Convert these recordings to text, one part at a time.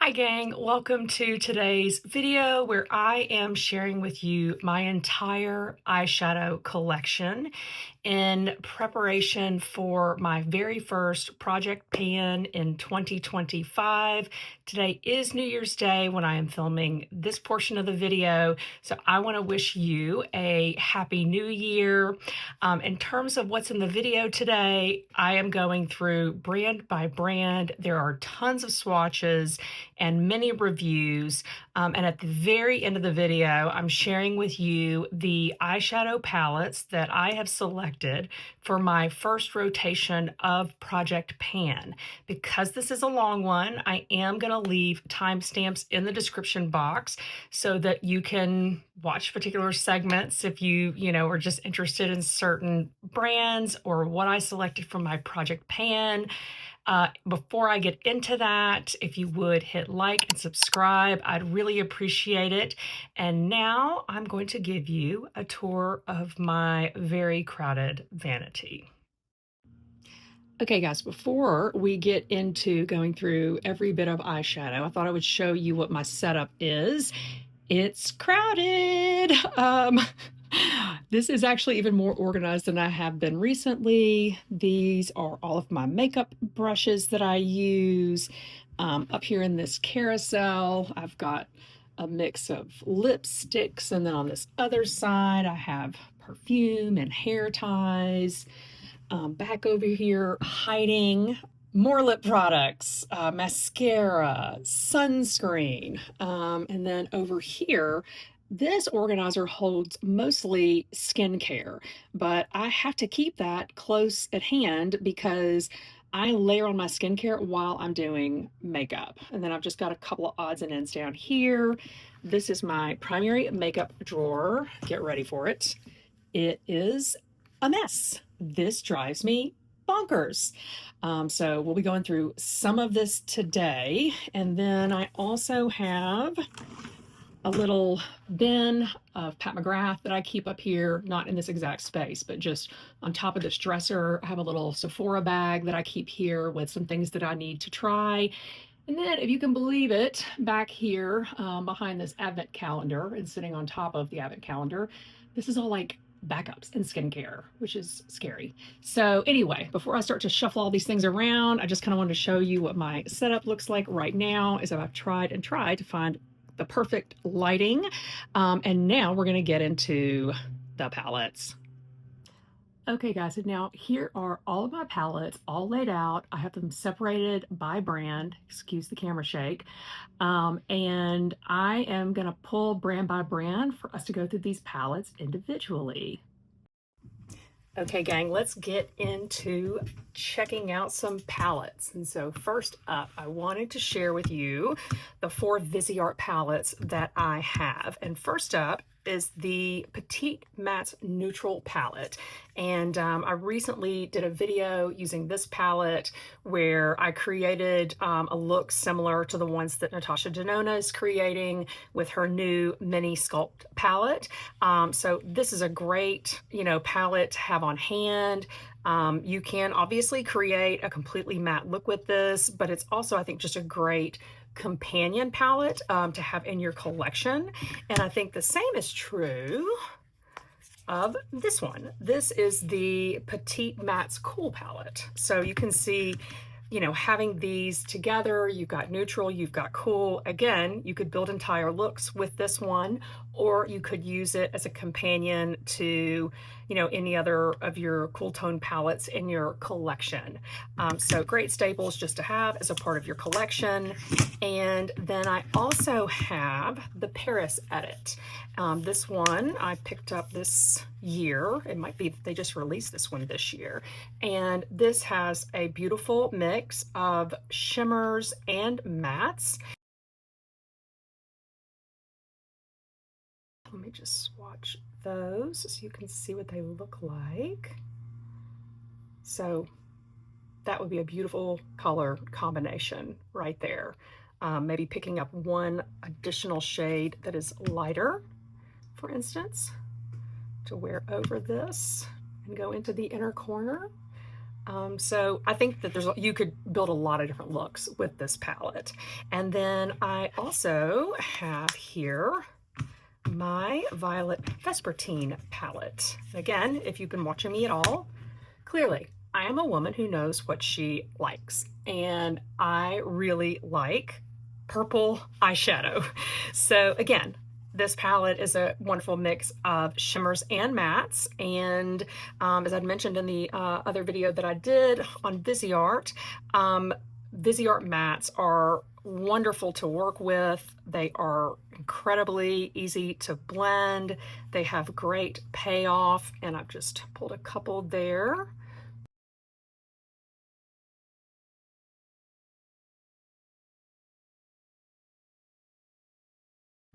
Hi gang, welcome to today's video where I am sharing with you my entire eyeshadow collection in preparation for my very first project pan in 2025. Today is New Year's Day when I am filming this portion of the video, so I want to wish you a happy new year. In terms of what's in the video today, I am going through brand by brand. There are tons of swatches and many reviews. And at the very end of the video, I'm sharing with you the eyeshadow palettes that I have selected for my first rotation of Project Pan. Because this is a long one, I am going to leave timestamps in the description box so that you can watch particular segments if you are just interested in certain brands or what I selected for my Project Pan. Before I get into that, if you would hit like and subscribe, I'd really appreciate it. And now I'm going to give you a tour of my very crowded vanity. Okay guys, before we get into going through every bit of eyeshadow, I thought I would show you what my setup is. It's crowded. This is actually even more organized than I have been recently. These are all of my makeup brushes that I use. Up here in this carousel, I've got a mix of lipsticks, and then on this other side, I have perfume and hair ties. Back over here, hiding more lip products, mascara, sunscreen, and then over here, this organizer holds mostly skincare, but I have to keep that close at hand because I layer on my skincare while I'm doing makeup. And then I've just got a couple of odds and ends down here. This is my primary makeup drawer. Get ready for it. It is a mess. This drives me bonkers. So we'll be going through some of this today. And then I also have a little bin of Pat McGrath that I keep up here, not in this exact space, but just on top of this dresser. I have a little Sephora bag that I keep here with some things that I need to try. And then, if you can believe it, back here behind this advent calendar and sitting on top of the advent calendar, this is all like backups and skincare, which is scary. So anyway, before I start to shuffle all these things around, I just kind of wanted to show you what my setup looks like right now as I've tried to find the perfect lighting. And now we're going to get into the palettes. Okay guys, and now here are all of my palettes all laid out. I have them separated by brand, excuse the camera shake. And I am going to pull brand by brand for us to go through these palettes individually. Okay, gang, let's get into checking out some palettes. And so first up, I wanted to share with you the 4 Viseart palettes that I have. And first up is the Petite Matte Neutral palette. And I recently did a video using this palette where I created a look similar to the ones that Natasha Denona is creating with her new mini sculpt palette. So this is a great, palette to have on hand. You can obviously create a completely matte look with this, but it's also, I think, just a great companion palette to have in your collection. And I think the same is true of this one. This is the Petite Matte's Cool palette. So you can see, having these together, you've got neutral, you've got cool. Again, you could build entire looks with this one, or you could use it as a companion to, any other of your cool tone palettes in your collection. So great staples just to have as a part of your collection. And then I also have the Paris Edit. This one I picked up this year. It might be they just released this one this year. And this has a beautiful mix of shimmers and mattes. Let me just swatch those so you can see what they look like. So that would be a beautiful color combination right there. Maybe picking up one additional shade that is lighter, for instance, to wear over this and go into the inner corner. So I think that you could build a lot of different looks with this palette. And then I also have here my Violet Vespertine palette. Again, if you've been watching me at all, clearly I am a woman who knows what she likes, and I really like purple eyeshadow. So again, this palette is a wonderful mix of shimmers and mattes, and as I'd mentioned in the other video that I did on Viseart, Viseart mattes are wonderful to work with. They are incredibly easy to blend. They have great payoff, and I've just pulled a couple there.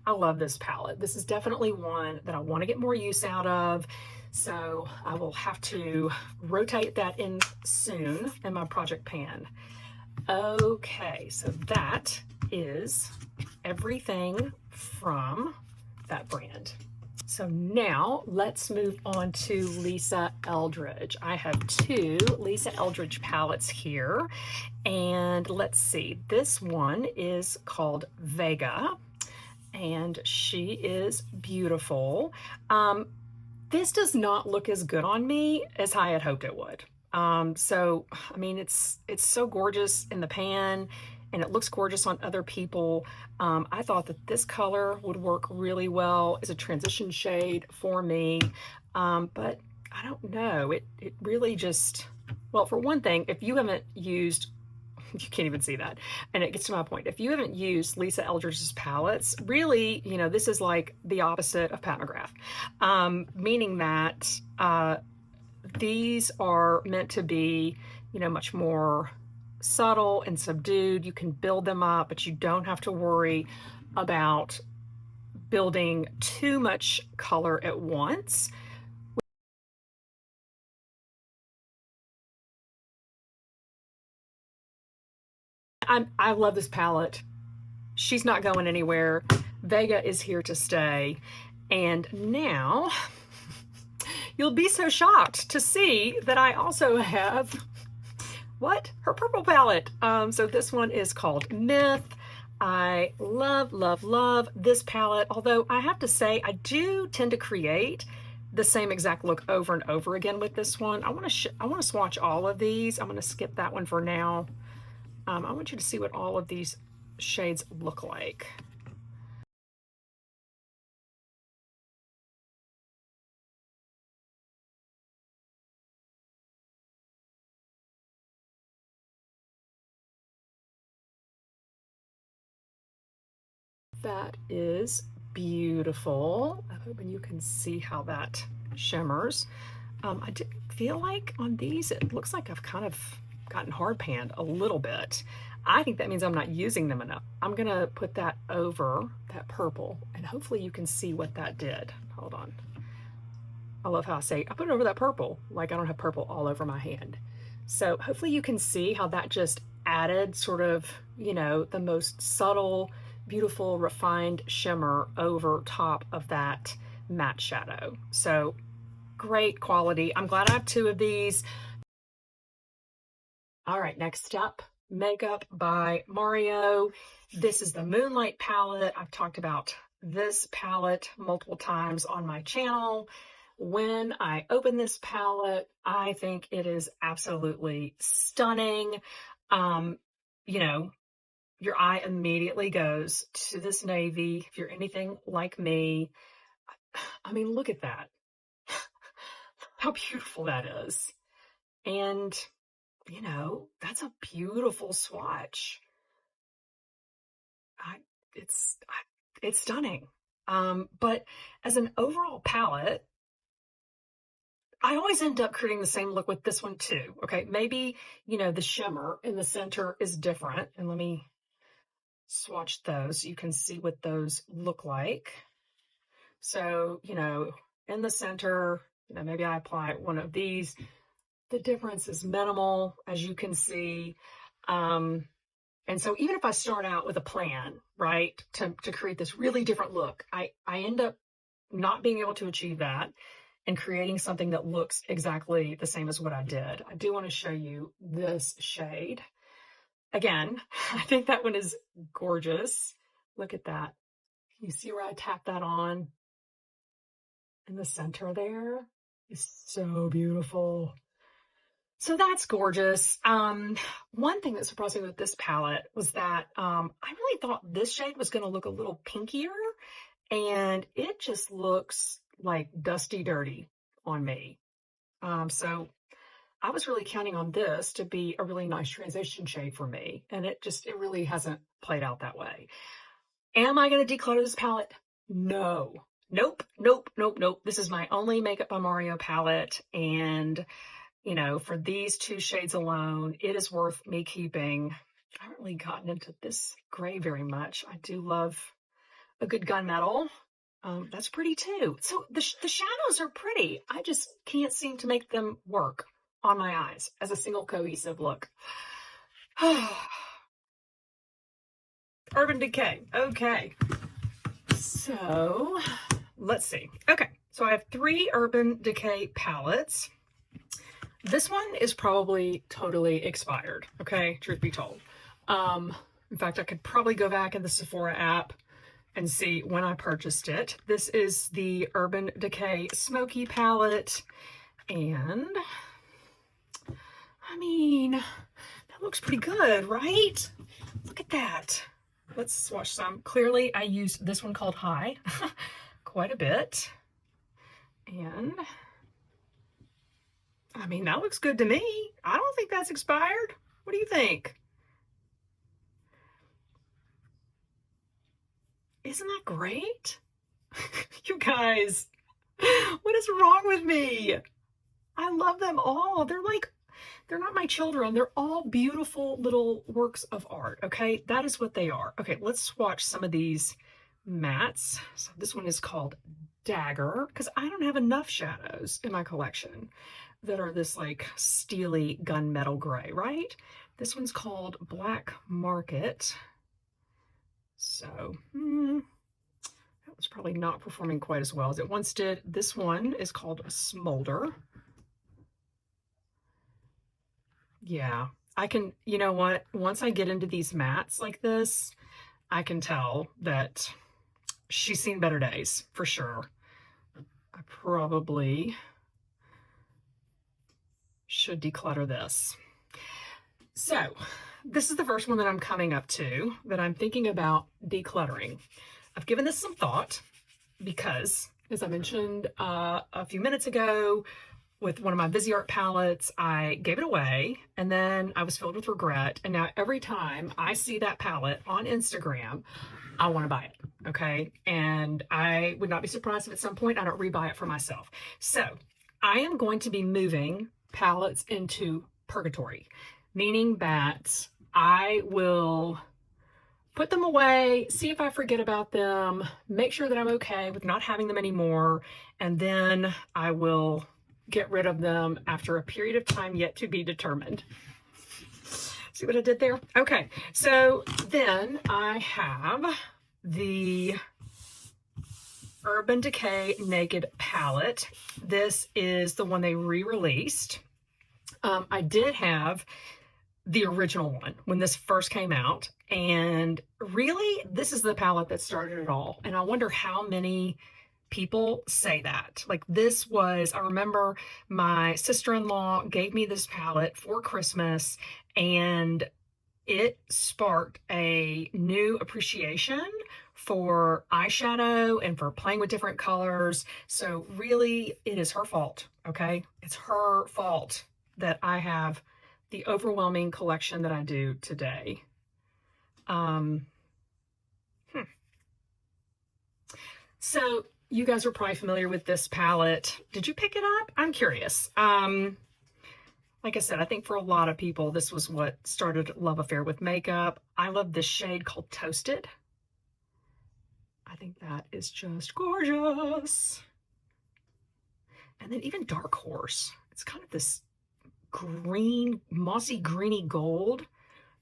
I love this palette. This is definitely one that I want to get more use out of. So I will have to rotate that in soon in my project pan. Okay, so that is everything from that brand. So now let's move on to Lisa Eldridge. I have two Lisa Eldridge palettes here. And let's see, this one is called Vega, and she is beautiful. This does not look as good on me as I had hoped it would. So, I mean, it's so gorgeous in the pan, and it looks gorgeous on other people. I thought that this color would work really well as a transition shade for me, but I don't know. It really just, well, for one thing, if you haven't used, you can't even see that. And it gets to my point. If you haven't used Lisa Eldridge's palettes, really, you know, this is like the opposite of Pat McGrath, meaning that these are meant to be, you know, much more subtle and subdued. You can build them up, but you don't have to worry about building too much color at once. I love this palette. She's not going anywhere. Vega is here to stay. And now you'll be so shocked to see that I also have her purple palette. So this one is called Myth. I love, love, love this palette. Although I have to say, I do tend to create the same exact look over and over again with this one. I want to swatch all of these. I'm going to skip that one for now. I want you to see what all of these shades look like. That is beautiful. I'm hoping you can see how that shimmers. I do feel like on these, it looks like I've kind of gotten hard panned a little bit. I think that means I'm not using them enough. I'm gonna put that over that purple, and hopefully you can see what that did. Hold on. I love how I say, I put it over that purple, like I don't have purple all over my hand. So hopefully you can see how that just added sort of, you know, the most subtle, beautiful, refined shimmer over top of that matte shadow. So great quality. I'm glad I have two of these. All right, next up, Makeup by Mario. This is the Moonlight palette. I've talked about this palette multiple times on my channel. When I open this palette, I think it is absolutely stunning. You know, your eye immediately goes to this navy. If you're anything like me, I mean, look at that. How beautiful that is. And, you know, that's a beautiful swatch. It's stunning. But as an overall palette, I always end up creating the same look with this one too. Okay, maybe, you know, the shimmer in the center is different. And let me swatch those so you can see what those look like. So, you know, in the center, you know, maybe I apply one of these. The difference is minimal, as you can see. And so even if I start out with a plan, right, to create this really different look, I end up not being able to achieve that. and creating something that looks exactly the same as what I did. I do want to show you this shade. Again, I think that one is gorgeous. Look at that. You see where I tap that on in the center there? It's so beautiful. So that's gorgeous. One thing that surprised me with this palette was that I really thought this shade was going to look a little pinkier, and it just looks like dusty dirty on me. So I was really counting on this to be a really nice transition shade for me, and it really hasn't played out that way. Am I going to declutter this palette? No. Nope, nope, nope, nope. This is my only Makeup by Mario palette, and you know, for these two shades alone, it is worth me keeping. I haven't really gotten into this gray very much. I do love a good gunmetal. That's pretty too. So the shadows are pretty. I just can't seem to make them work on my eyes as a single cohesive look. Urban Decay. Okay. So let's see. Okay. So I have 3 Urban Decay palettes. This one is probably totally expired. Okay. Truth be told. In fact, I could probably go back in the Sephora app and see when I purchased it. This is the Urban Decay Smoky palette. And I mean, that looks pretty good, right? Look at that. Let's swatch some. Clearly, I used this one called High quite a bit. And I mean, that looks good to me. I don't think that's expired. What do you think? Isn't that great? You guys, what is wrong with me? I love them all. They're not my children. They're all beautiful little works of art, okay? That is what they are. Okay, let's swatch some of these mattes. So this one is called Dagger, because I don't have enough shadows in my collection that are this like steely gunmetal gray, right? This one's called Black Market. So, that was probably not performing quite as well as it once did. This one is called Smolder. Yeah, I can, you know what? Once I get into these mattes like this, I can tell that she's seen better days, for sure. I probably should declutter this. So, this is the first one that I'm coming up to that I'm thinking about decluttering. I've given this some thought because, as I mentioned a few minutes ago, with one of my Viseart palettes, I gave it away, and then I was filled with regret. And now every time I see that palette on Instagram, I want to buy it, okay? And I would not be surprised if at some point I don't rebuy it for myself. So I am going to be moving palettes into purgatory, meaning that I will put them away, see if I forget about them, make sure that I'm okay with not having them anymore, and then I will get rid of them after a period of time yet to be determined. See what I did there? Okay, so then I have the Urban Decay Naked palette. This is the one they re-released. I did have the original one when this first came out, and really this is the palette that started it all. And I wonder how many people say that. Like, this was, I remember my sister-in-law gave me this palette for Christmas, and it sparked a new appreciation for eyeshadow and for playing with different colors. So really, it is her fault, okay? It's her fault that I have the overwhelming collection that I do today. So you guys are probably familiar with this palette. Did you pick it up? I'm curious. Like I said, I think for a lot of people, this was what started a love affair with makeup. I love this shade called Toasted. I think that is just gorgeous. And then even Dark Horse. It's kind of this green, mossy, greeny gold.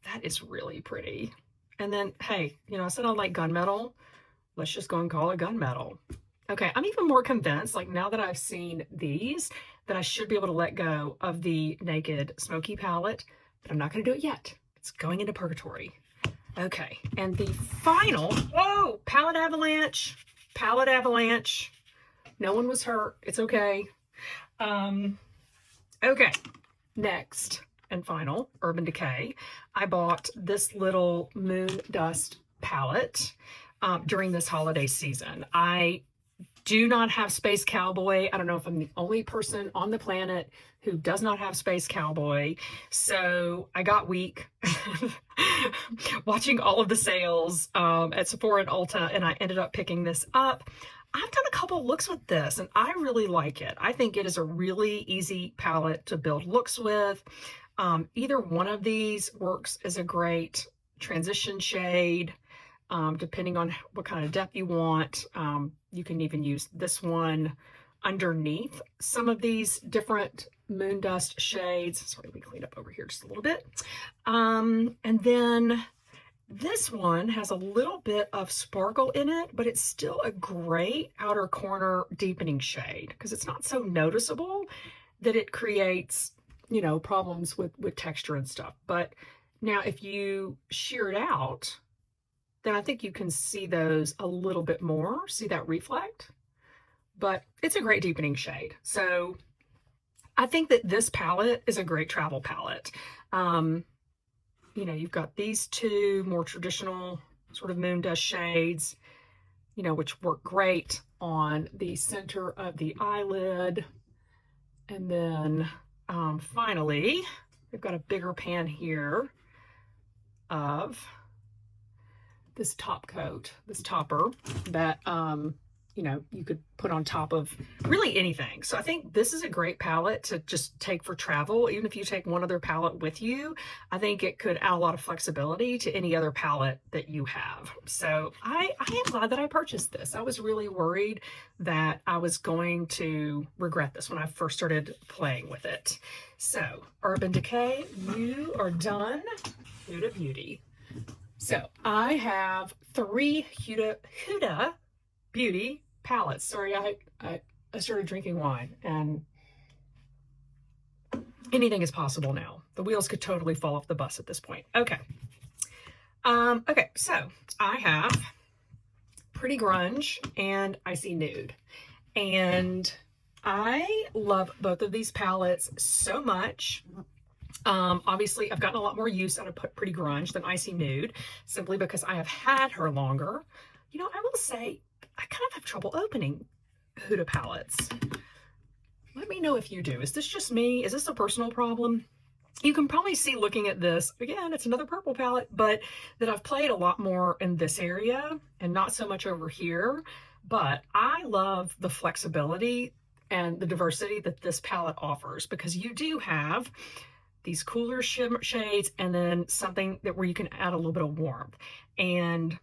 That is really pretty. And then, hey, you know, I said I like gunmetal. Let's just go and call it gunmetal. Okay, I'm even more convinced, like now that I've seen these, that I should be able to let go of the Naked Smoky palette, but I'm not going to do it yet. It's going into purgatory. Okay, and the final, whoa, palette avalanche, palette avalanche. No one was hurt. It's okay. Okay, next and final, Urban Decay. I bought this little Moon Dust palette during this holiday season. I do not have Space Cowboy. I don't know if I'm the only person on the planet who does not have Space Cowboy. So I got weak watching all of the sales at Sephora and Ulta, and I ended up picking this up. I've done a couple looks with this, and I really like it. I think it is a really easy palette to build looks with. Either one of these works as a great transition shade. Depending on what kind of depth you want. You can even use this one underneath some of these different Moon Dust shades. Sorry, let me clean up over here just a little bit. And then this one has a little bit of sparkle in it, but it's still a great outer corner deepening shade because it's not so noticeable that it creates, you know, problems with texture and stuff. But now if you shear it out, then I think you can see those a little bit more, see that reflect, but it's a great deepening shade. So I think that this palette is a great travel palette. You know, you've got these two more traditional sort of Moon Dust shades, you know, which work great on the center of the eyelid. And then finally, we've got a bigger pan here of this top coat, this topper that, you know, you could put on top of really anything. So I think this is a great palette to just take for travel. Even if you take one other palette with you, I think it could add a lot of flexibility to any other palette that you have. So I am glad that I purchased this. I was really worried that I was going to regret this when I first started playing with it. So Urban Decay, you are done. Huda Beauty. So I have 3 Huda Beauty palettes. Sorry, I started drinking wine, and anything is possible now. The wheels could totally fall off the bus at this point. Okay. Okay, so I have Pretty Grunge and Icy Nude. And I love both of these palettes so much. Obviously, I've gotten a lot more use out of Pretty Grunge than Icy Nude, simply because I have had her longer. You know, I will say, I kind of have trouble opening Huda palettes. Let me know if you do. Is this just me? Is this a personal problem? You can probably see looking at this, again, it's another purple palette, but that I've played a lot more in this area and not so much over here. But I love the flexibility and the diversity that this palette offers, because you do have these cooler shimmer shades and then something that where you can add a little bit of warmth. And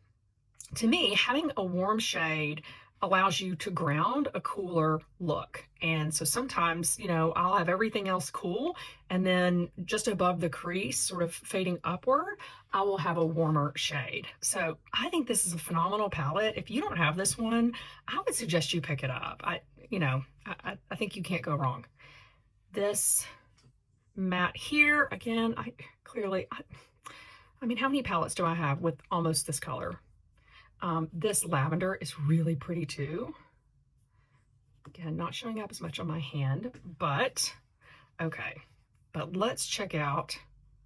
to me, having a warm shade allows you to ground a cooler look. And so sometimes, you know, I'll have everything else cool, and then just above the crease, sort of fading upward, I will have a warmer shade. So I think this is a phenomenal palette. If you don't have this one, I would suggest you pick it up. I think you can't go wrong. This matte here, again, I mean, how many palettes do I have with almost this color? This lavender is really pretty too. Again, not showing up as much on my hand, but okay. But let's check out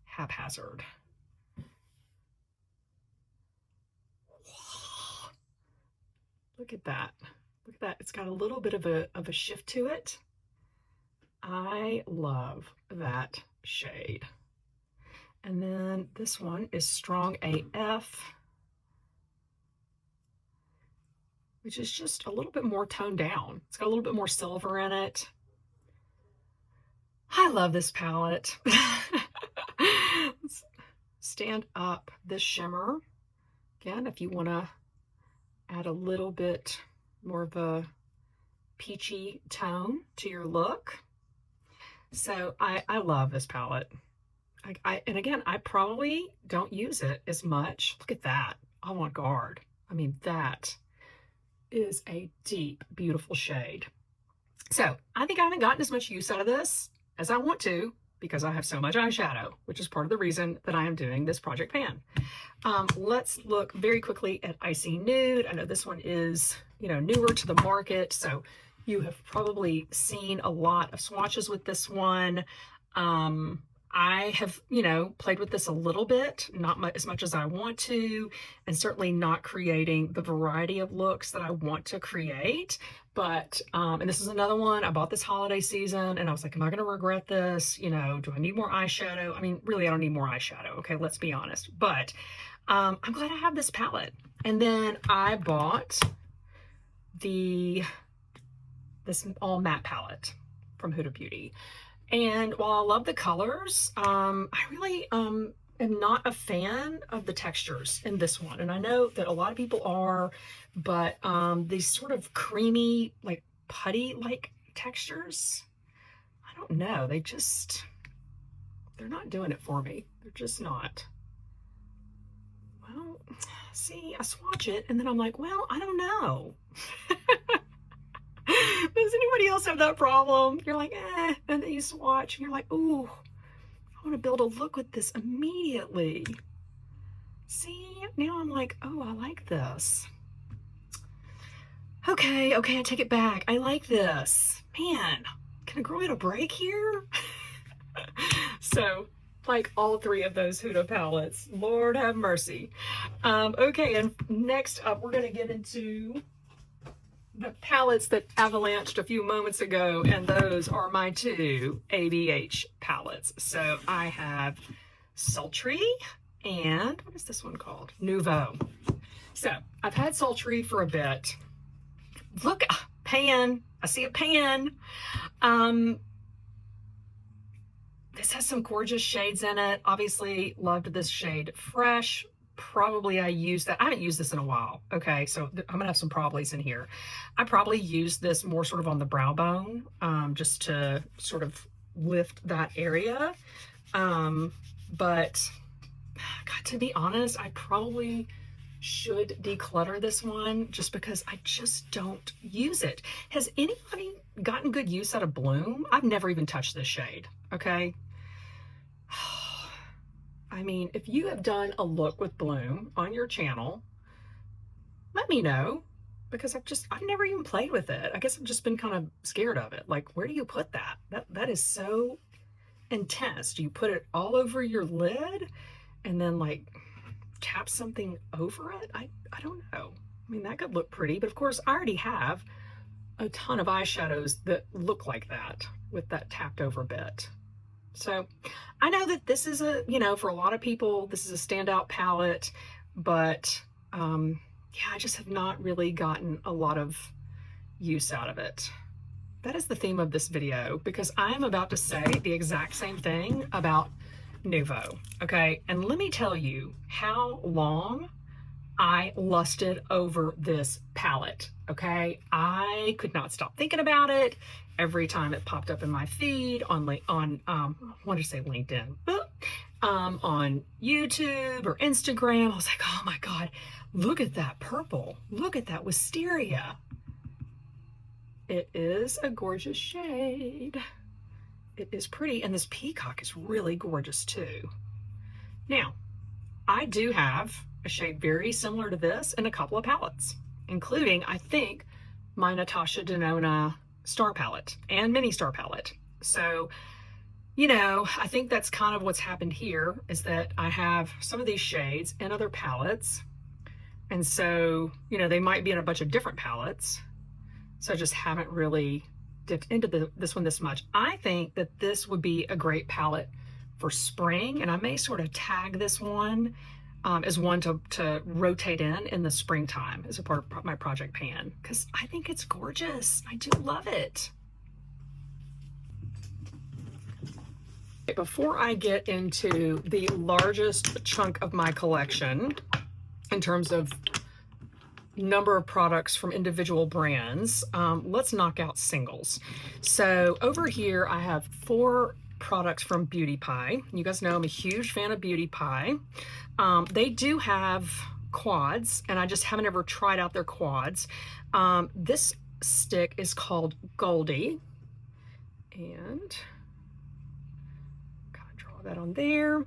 Haphazard. Look at that. Look at that. It's got a little bit of a shift to it. I love that shade. And then this one is Strong AF, which is just a little bit more toned down. It's got a little bit more silver in it. I love this palette. Let's stand up this shimmer. Again, if you want to add a little bit more of a peachy tone to your look. So I love this palette. And again, I probably don't use it as much. Look at that, avant-garde. I mean, that is a deep, beautiful shade. So I think I haven't gotten as much use out of this as I want to because I have so much eyeshadow, which is part of the reason that I am doing this project pan. Let's look very quickly at Icy Nude. I know this one is, newer to the market, so you have probably seen a lot of swatches with this one. I have, played with this a little bit, not as much as I want to, and certainly not creating the variety of looks that I want to create. But, and this is another one, I bought this holiday season and I was like, am I going to regret this? Do I need more eyeshadow? I mean, really, I don't need more eyeshadow. Okay, let's be honest. But I'm glad I have this palette. And then I bought this all matte palette from Huda Beauty. And while I love the colors, I really am not a fan of the textures in this one. And I know that a lot of people are, but these sort of creamy, like putty-like textures, I don't know. They're not doing it for me. They're just not. Well, see, I swatch it and then I'm like, well, I don't know. Does anybody else have that problem? You're like, and then you swatch and you're like, ooh, I want to build a look with this immediately. See, now I'm like, oh, I like this. Okay, I take it back. I like this. Man, can a girl get a break here? So, like all three of those Huda palettes, Lord have mercy. Okay, and next up, we're going to get into the palettes that avalanched a few moments ago, and those are my two ABH palettes. So I have Sultry and what is this one called? Nouveau. So I've had Sultry for a bit. Look, pan. I see a pan. This has some gorgeous shades in it. Obviously loved this shade Fresh. Probably I use that. I haven't used this in a while. Okay, so I'm gonna have some probablys in here. I probably use this more sort of on the brow bone, just to sort of lift that area. But God, to be honest, I probably should declutter this one just because I just don't use it. Has anybody gotten good use out of Bloom? I've never even touched this shade. Okay. I mean, if you have done a look with Bloom on your channel, let me know, because I've never even played with it. I guess I've just been kind of scared of it. Like, where do you put that? That is so intense. Do you put it all over your lid and then like tap something over it? I don't know. I mean, that could look pretty, but of course I already have a ton of eyeshadows that look like that with that tapped over bit. So I know that this is for a lot of people, this is a standout palette, but yeah, I just have not really gotten a lot of use out of it. That is the theme of this video, because I am about to say the exact same thing about Nouveau, okay? And let me tell you how long I lusted over this palette, okay? I could not stop thinking about it. Every time it popped up in my feed on what did I say, LinkedIn, on YouTube or Instagram, I was like, oh my God, look at that purple. Look at that wisteria. It is a gorgeous shade. It is pretty, and this peacock is really gorgeous too. Now, I do have a shade very similar to this in a couple of palettes, including, I think, my Natasha Denona Star Palette and Mini Star Palette. So, I think that's kind of what's happened here, is that I have some of these shades in other palettes. And so, they might be in a bunch of different palettes. So I just haven't really dipped into this one this much. I think that this would be a great palette for spring, and I may sort of tag this one as one to rotate in the springtime as a part of my project pan, because I think it's gorgeous. I do love it. Before I get into the largest chunk of my collection in terms of number of products from individual brands, let's knock out singles. So over here I have 4 products from Beauty Pie. You guys know I'm a huge fan of Beauty Pie. They do have quads, and I just haven't ever tried out their quads. This stick is called Goldie, and kind of draw that on there.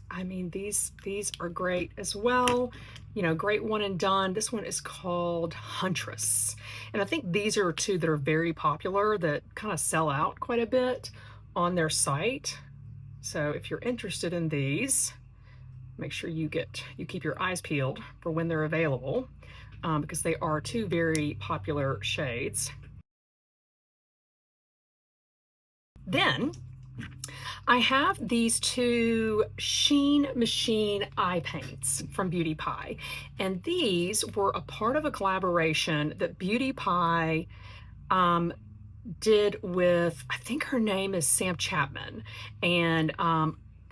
I mean, these are great as well. You know, great one and done. This one is called Huntress. And I think these are two that are very popular that kind of sell out quite a bit on their site. So if you're interested in these, make sure you keep your eyes peeled for when they're available, because they are two very popular shades. Then I have these two Sheen Machine eye paints from Beauty Pie, and these were a part of a collaboration that Beauty Pie did with, I think her name is Sam Chapman, and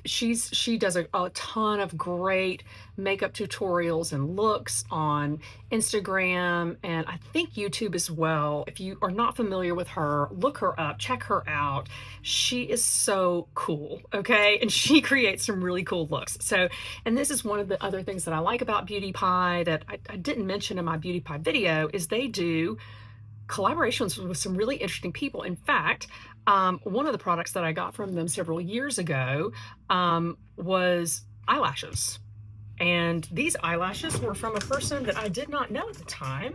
she does a ton of great makeup tutorials and looks on Instagram, and I think YouTube as well. If you are not familiar with her, look her up, check her out. She is so cool, okay? And she creates some really cool looks. So, and this is one of the other things that I like about Beauty Pie that I didn't mention in my Beauty Pie video, is they do collaborations with some really interesting people. In fact, one of the products that I got from them several years ago was eyelashes. And these eyelashes were from a person that I did not know at the time,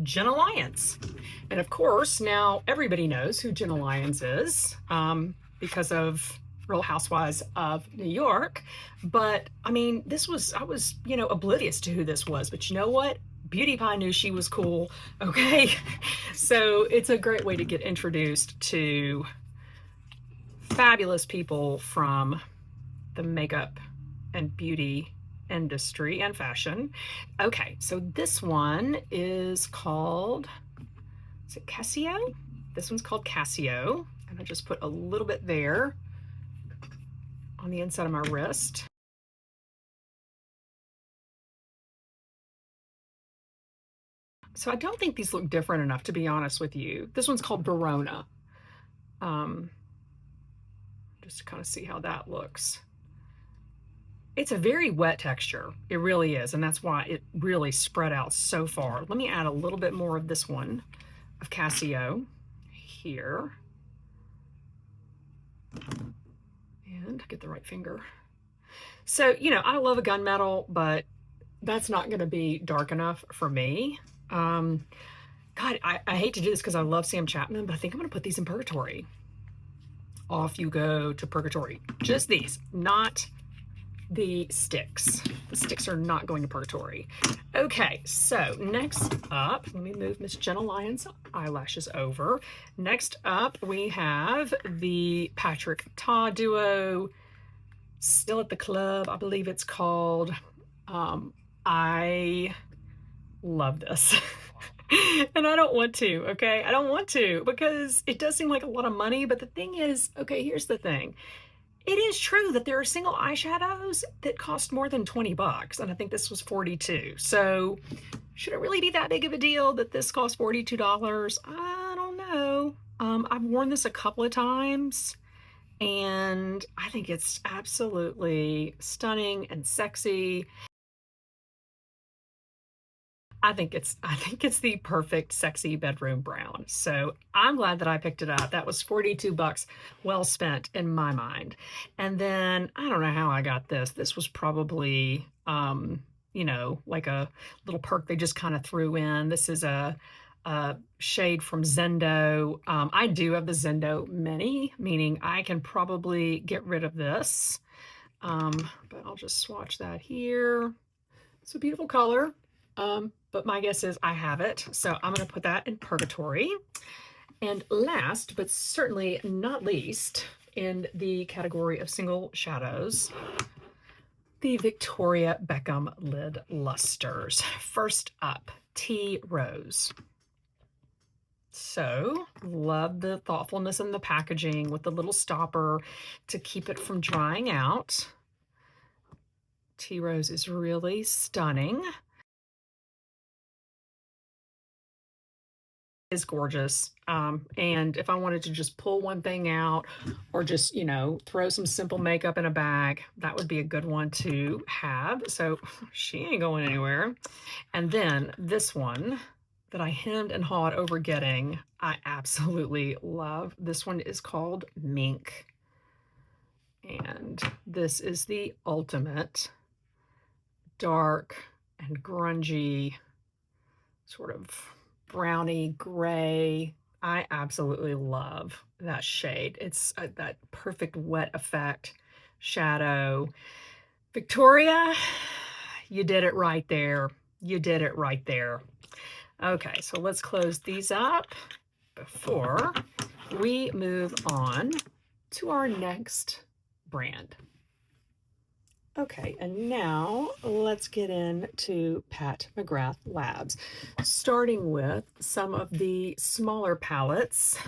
Jenna Lyons. And of course, now everybody knows who Jenna Lyons is because of Real Housewives of New York. But I mean, I was, you know, oblivious to who this was. But you know what? Beauty Pie knew she was cool, okay? So it's a great way to get introduced to fabulous people from the makeup and beauty industry and fashion. Okay, so this one is called, is it Casio? This one's called Casio, and I just put a little bit there on the inside of my wrist. So I don't think these look different enough, to be honest with you. This one's called Verona. Just to kind of see how that looks. It's a very wet texture. It really is, and that's why it really spread out so far. Let me add a little bit more of this one, of Casio, here. And get the right finger. So, you know, I love a gunmetal, but that's not going to be dark enough for me. God, I hate to do this because I love Sam Chapman, but I think I'm going to put these in Purgatory. Off you go to Purgatory. Just these, not the sticks. The sticks are not going to Purgatory. Okay, so next up, let me move Miss Jenna Lyons' eyelashes over. Next up, we have the Patrick Ta duo, Still at the Club, I believe it's called. I love this. And I don't want to, okay? I don't want to, because it does seem like a lot of money, but the thing is, okay, here's the thing. It is true that there are single eyeshadows that cost more than 20 bucks, and I think this was 42. So should it really be that big of a deal that this cost $42? I don't know. I've worn this a couple of times, and I think it's absolutely stunning and sexy. I think it's the perfect sexy bedroom brown. So I'm glad that I picked it up. That was 42 bucks well spent in my mind. And then I don't know how I got this. This was probably you know, like a little perk they just kind of threw in. This is a shade from Zendo. I do have the Zendo Mini, meaning I can probably get rid of this. But I'll just swatch that here. It's a beautiful color. But my guess is I have it, so I'm going to put that in Purgatory. And last, but certainly not least, in the category of single shadows, the Victoria Beckham Lid Lusters. First up, Tea Rose. So, love the thoughtfulness in the packaging with the little stopper to keep it from drying out. Tea Rose is really stunning. is gorgeous. And if I wanted to just pull one thing out or just, you know, throw some simple makeup in a bag, that would be a good one to have. So she ain't going anywhere. And then this one that I hemmed and hawed over getting, I absolutely love. This one is called Mink. And this is the ultimate dark and grungy sort of browny gray. I absolutely love that shade. It's that perfect wet effect shadow. Victoria, you did it right there. You did it right there. Okay, so let's close these up before we move on to our next brand. Okay, and now let's get into Pat McGrath Labs, starting with some of the smaller palettes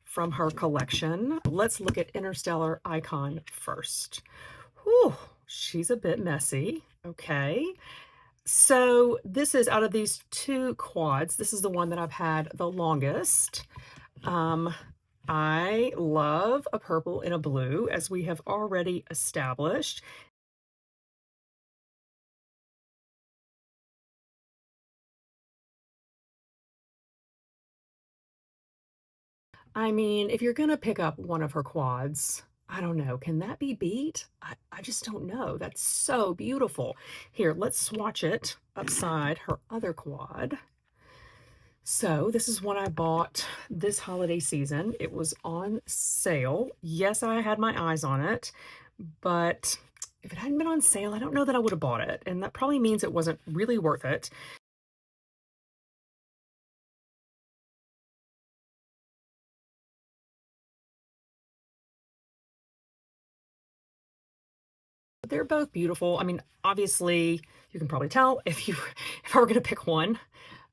from her collection. Let's look at Interstellar Icon first. Whew, she's a bit messy. Okay, so this is out of these two quads. This is the one that I've had the longest. I love a purple and a blue, as we have already established. I mean, if you're gonna pick up one of her quads, I don't know, can that be beat? I just don't know. That's so beautiful. Here, let's swatch it upside her other quad. So this is one I bought this holiday season. It was on sale. Yes, I had my eyes on it, but if it hadn't been on sale, I don't know that I would have bought it. And that probably means it wasn't really worth it. They're both beautiful. I mean, obviously, you can probably tell if I were going to pick one,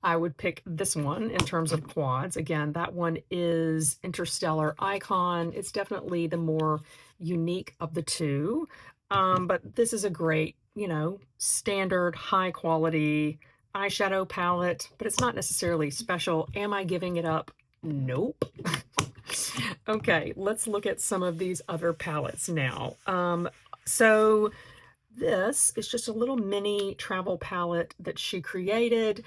I would pick this one in terms of quads. Again, that one is Interstellar Icon. It's definitely the more unique of the two. But this is a great, you know, standard high quality eyeshadow palette, but it's not necessarily special. Am I giving it up? Nope. Okay, let's look at some of these other palettes now. So this is just a little mini travel palette that she created.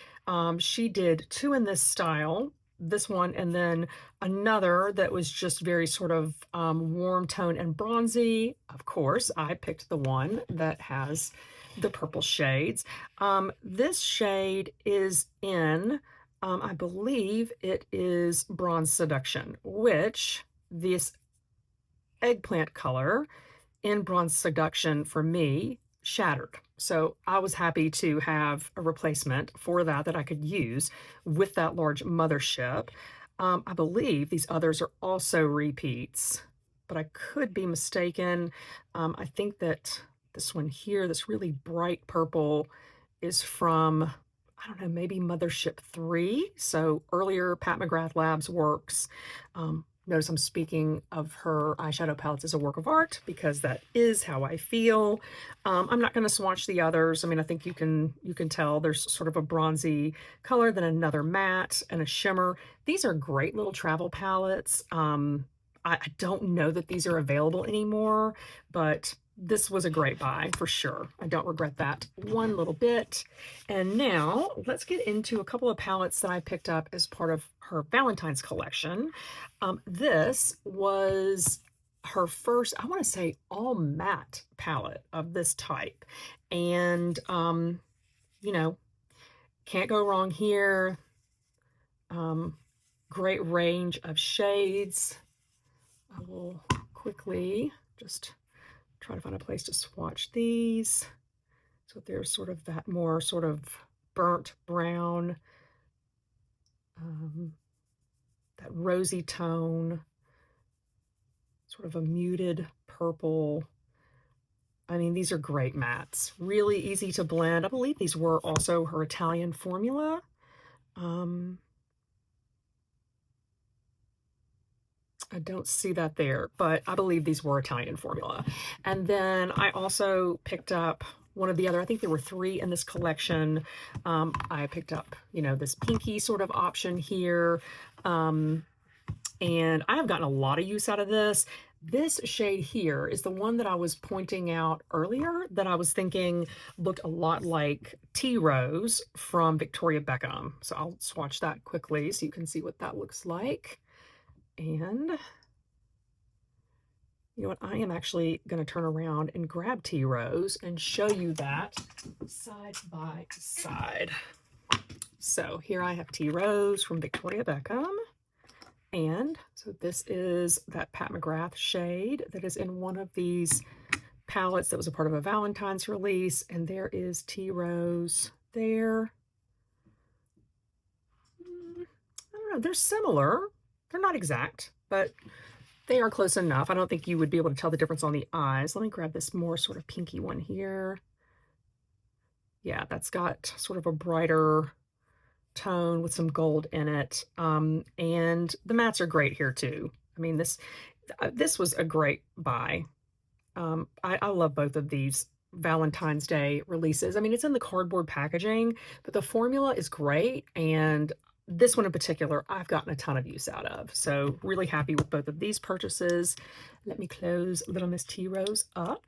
She did two in this style, this one, and then another that was just very sort of warm tone and bronzy. Of course, I picked the one that has the purple shades. This shade is in, I believe it is Bronze Seduction, which this eggplant color in Bronze Seduction for me shattered. So I was happy to have a replacement for that I could use with that large mothership. I believe these others are also repeats, but I could be mistaken. I think that this one here, this really bright purple, is from, I don't know, maybe Mothership 3. So earlier Pat McGrath Labs works. Notice I'm speaking of her eyeshadow palettes as a work of art because that is how I feel. I'm not going to swatch the others. I mean, I think you can tell there's sort of a bronzy color, then another matte and a shimmer. These are great little travel palettes. I don't know that these are available anymore, but this was a great buy for sure. I don't regret that one little bit. And now let's get into a couple of palettes that I picked up as part of her Valentine's collection. This was her first, I want to say, all matte palette of this type. And, you know, can't go wrong here. Great range of shades. I will quickly just try to find a place to swatch these. So there's sort of that more sort of burnt brown, that rosy tone, sort of a muted purple. I mean, these are great mattes, really easy to blend. I believe these were also her Italian formula. I don't see that there, but I believe these were Italian formula. And then I also picked up one of the other. I think there were 3 in this collection. I picked up, you know, this pinky sort of option here. And I have gotten a lot of use out of this. This shade here is the one that I was pointing out earlier that I was thinking looked a lot like Tea Rose from Victoria Beckham. So I'll swatch that quickly so you can see what that looks like. And you know what? I am actually going to turn around and grab Tea Rose and show you that side by side. So here I have Tea Rose from Victoria Beckham. And so this is that Pat McGrath shade that is in one of these palettes that was a part of a Valentine's release. And there is Tea Rose there. I don't know, they're similar. They're not exact, but they are close enough. I don't think you would be able to tell the difference on the eyes. Let me grab this more sort of pinky one here. Yeah, that's got sort of a brighter tone with some gold in it. And the mattes are great here too. I mean, this was a great buy. I love both of these Valentine's Day releases. I mean, it's in the cardboard packaging, but the formula is great. And this one in particular, I've gotten a ton of use out of. So really happy with both of these purchases. Let me close Little Miss Tea Rose up.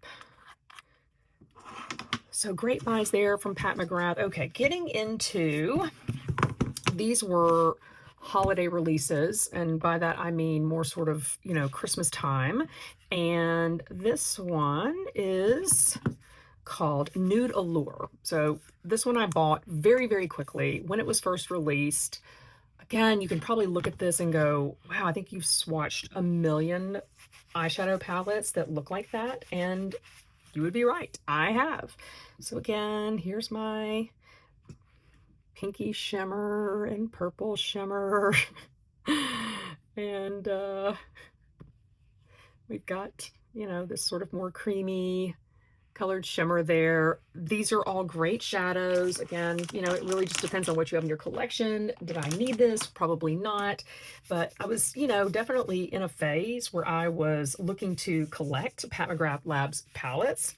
So great buys there from Pat McGrath. Okay, getting into, these were holiday releases, and by that I mean more sort of, you know, Christmas time. And this one is called Nude Allure. So this one I bought very, very quickly when it was first released. Again, you can probably look at this and go, wow, I think you've swatched a million eyeshadow palettes that look like that, and you would be right. I have. So again, here's my pinky shimmer and purple shimmer. And we've got, you know, this sort of more creamy colored shimmer there. These are all great shadows. Again, you know, it really just depends on what you have in your collection. Did I need this? Probably not. But I was, you know, definitely in a phase where I was looking to collect Pat McGrath Labs palettes.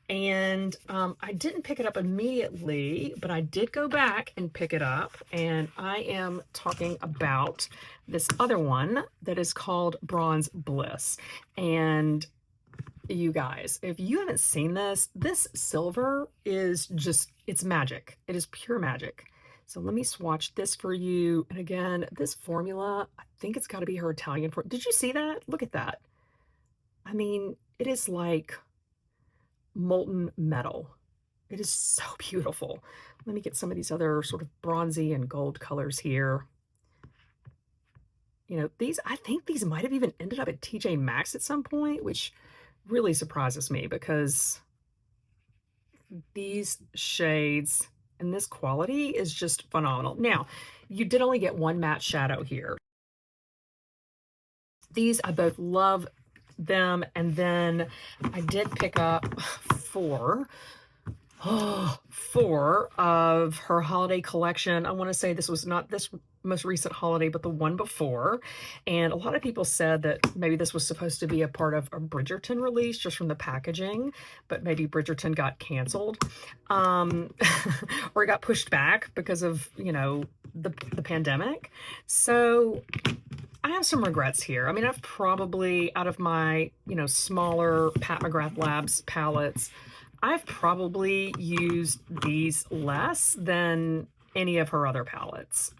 And I didn't pick it up immediately, but I did go back and pick it up. And I am talking about this other one that is called Bronze Bliss. And you guys, if you haven't seen this, this silver is just, it's magic. It is pure magic. So let me swatch this for you. And again, this formula, I think it's got to be her Italian for. Did you see that? Look at that. I mean, it is like molten metal. It is so beautiful. Let me get some of these other sort of bronzy and gold colors here. You know, these, I think these might have even ended up at TJ Maxx at some point, which really surprises me because these shades and this quality is just phenomenal. Now, you did only get one matte shadow here. These, I both love them, and then I did pick up four of her holiday collection. I want to say this was not this most recent holiday, but the one before. And a lot of people said that maybe this was supposed to be a part of a Bridgerton release just from the packaging, but maybe Bridgerton got canceled, or it got pushed back because of, you know, the pandemic. So I have some regrets here. I mean, I've probably, out of my, you know, smaller Pat McGrath Labs palettes, I've probably used these less than any of her other palettes.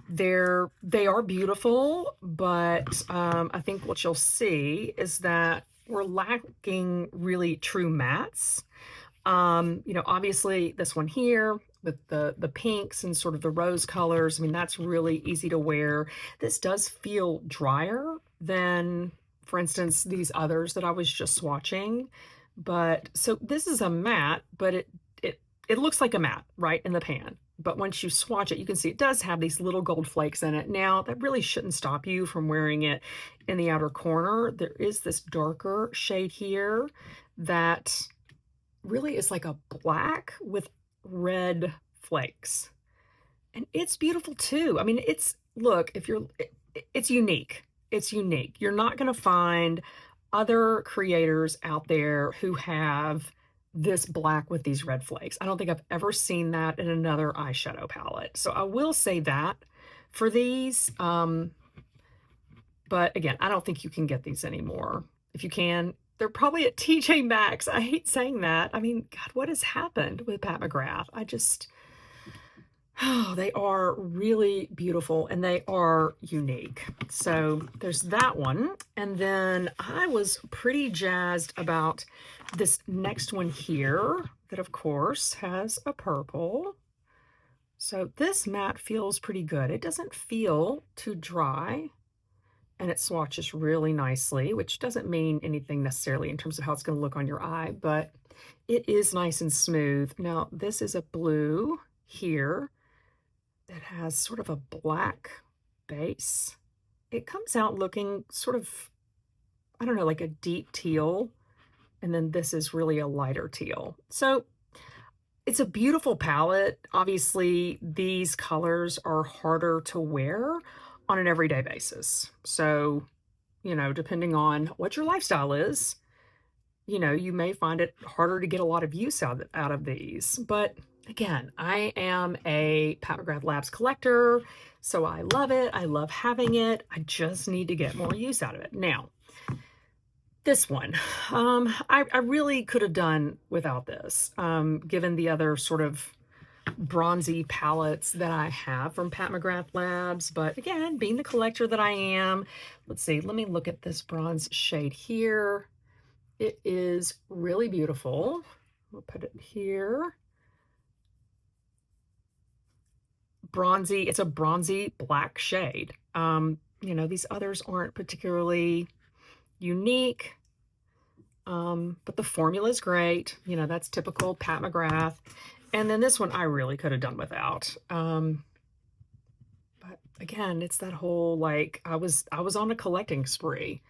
They are beautiful, but I think what you'll see is that we're lacking really true mattes. You know, obviously this one here with the pinks and sort of the rose colors, I mean, that's really easy to wear. This does feel drier than, for instance, these others that I was just swatching. But so this is a matte, but it looks like a matte right in the pan. But once you swatch it, you can see it does have these little gold flakes in it. Now, that really shouldn't stop you from wearing it in the outer corner. There is this darker shade here that really is like a black with red flakes. And it's beautiful too. I mean, look, it's unique. It's unique. You're not going to find other creators out there who have this black with these red flakes. I don't think I've ever seen that in another eyeshadow palette. So I will say that for these. But again, I don't think you can get these anymore. If you can, they're probably at TJ Maxx. I hate saying that. I mean, God, what has happened with Pat McGrath? Oh, they are really beautiful and they are unique. So there's that one. And then I was pretty jazzed about this next one here that of course has a purple. So this matte feels pretty good. It doesn't feel too dry and it swatches really nicely, which doesn't mean anything necessarily in terms of how it's going to look on your eye, but it is nice and smooth. Now this is a blue here. It has sort of a black base. It comes out looking sort of, I don't know, like a deep teal. And then this is really a lighter teal. So it's a beautiful palette. Obviously, these colors are harder to wear on an everyday basis. So, you know, depending on what your lifestyle is, you know, you may find it harder to get a lot of use out of these. But again, I am a Pat McGrath Labs collector, so I love it. I love having it. I just need to get more use out of it. Now, this one, I really could have done without this, given the other sort of bronzy palettes that I have from Pat McGrath Labs. But again, being the collector that I am, let's see, let me look at this bronze shade here. It is really beautiful. We'll put it here. Bronzy, it's a bronzy black shade. You know, these others aren't particularly unique, but the formula is great. You know, that's typical Pat McGrath. And then this one I really could have done without. But again, it's that whole, like, I was on a collecting spree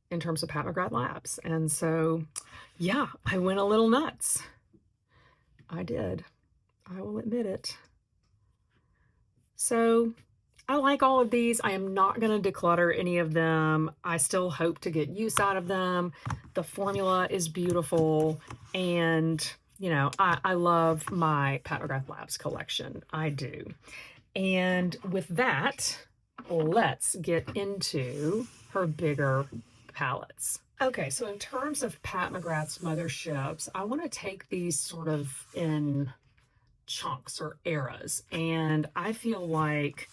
in terms of Pat McGrath Labs. And so, yeah, I went a little nuts. I did. I will admit it. So I like all of these. I am not going to declutter any of them. I still hope to get use out of them. The formula is beautiful. And, you know, I love my Pat McGrath Labs collection. I do. And with that, let's get into her bigger palettes. Okay, so in terms of Pat McGrath's Motherships, I want to take these sort of in chunks or eras. And I feel like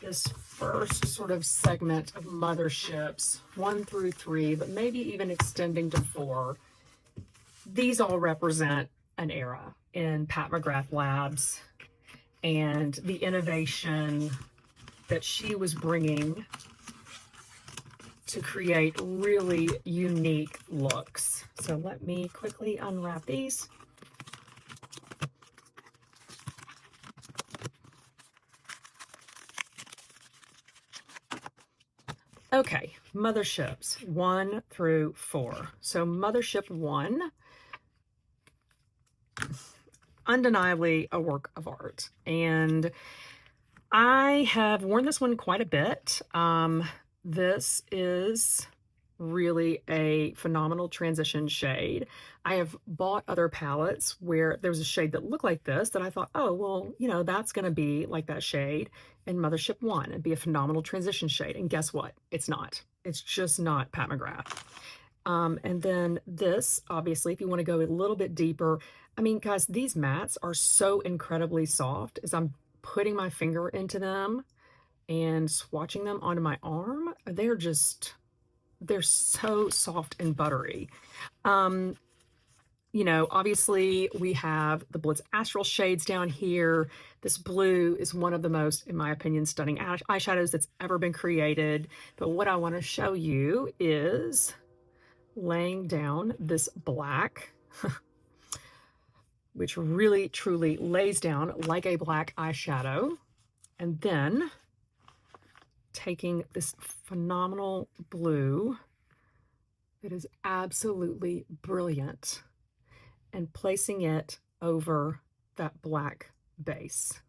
this first sort of segment of Motherships, 1 through 3, but maybe even extending to 4, these all represent an era in Pat McGrath Labs and the innovation that she was bringing to create really unique looks. So let me quickly unwrap these. Okay, Motherships 1 through 4. So Mothership 1, undeniably a work of art. And I have worn this one quite a bit. This is really a phenomenal transition shade. I have bought other palettes where there was a shade that looked like this that I thought, oh, well, you know, that's going to be like that shade in Mothership 1. It'd be a phenomenal transition shade. And guess what? It's not. It's just not Pat McGrath. And then this, obviously, if you want to go a little bit deeper, I mean, guys, these mattes are so incredibly soft as I'm putting my finger into them and swatching them onto my arm. They're so soft and buttery. You know, obviously we have the Blitz Astral shades down here. This blue is one of the most, in my opinion, stunning eyeshadows that's ever been created. But what I want to show you is laying down this black, which really truly lays down like a black eyeshadow. And then taking this phenomenal blue that is absolutely brilliant and placing it over that black base.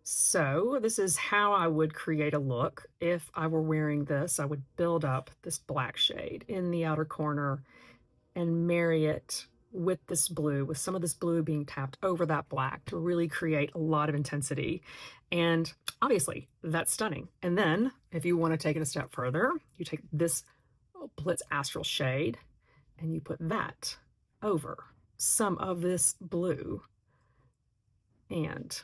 So this is how I would create a look if I were wearing this. I would build up this black shade in the outer corner and marry it with this blue, with some of this blue being tapped over that black to really create a lot of intensity. And obviously that's stunning. And then if you want to take it a step further, you take this Blitz Astral shade and you put that over some of this blue, and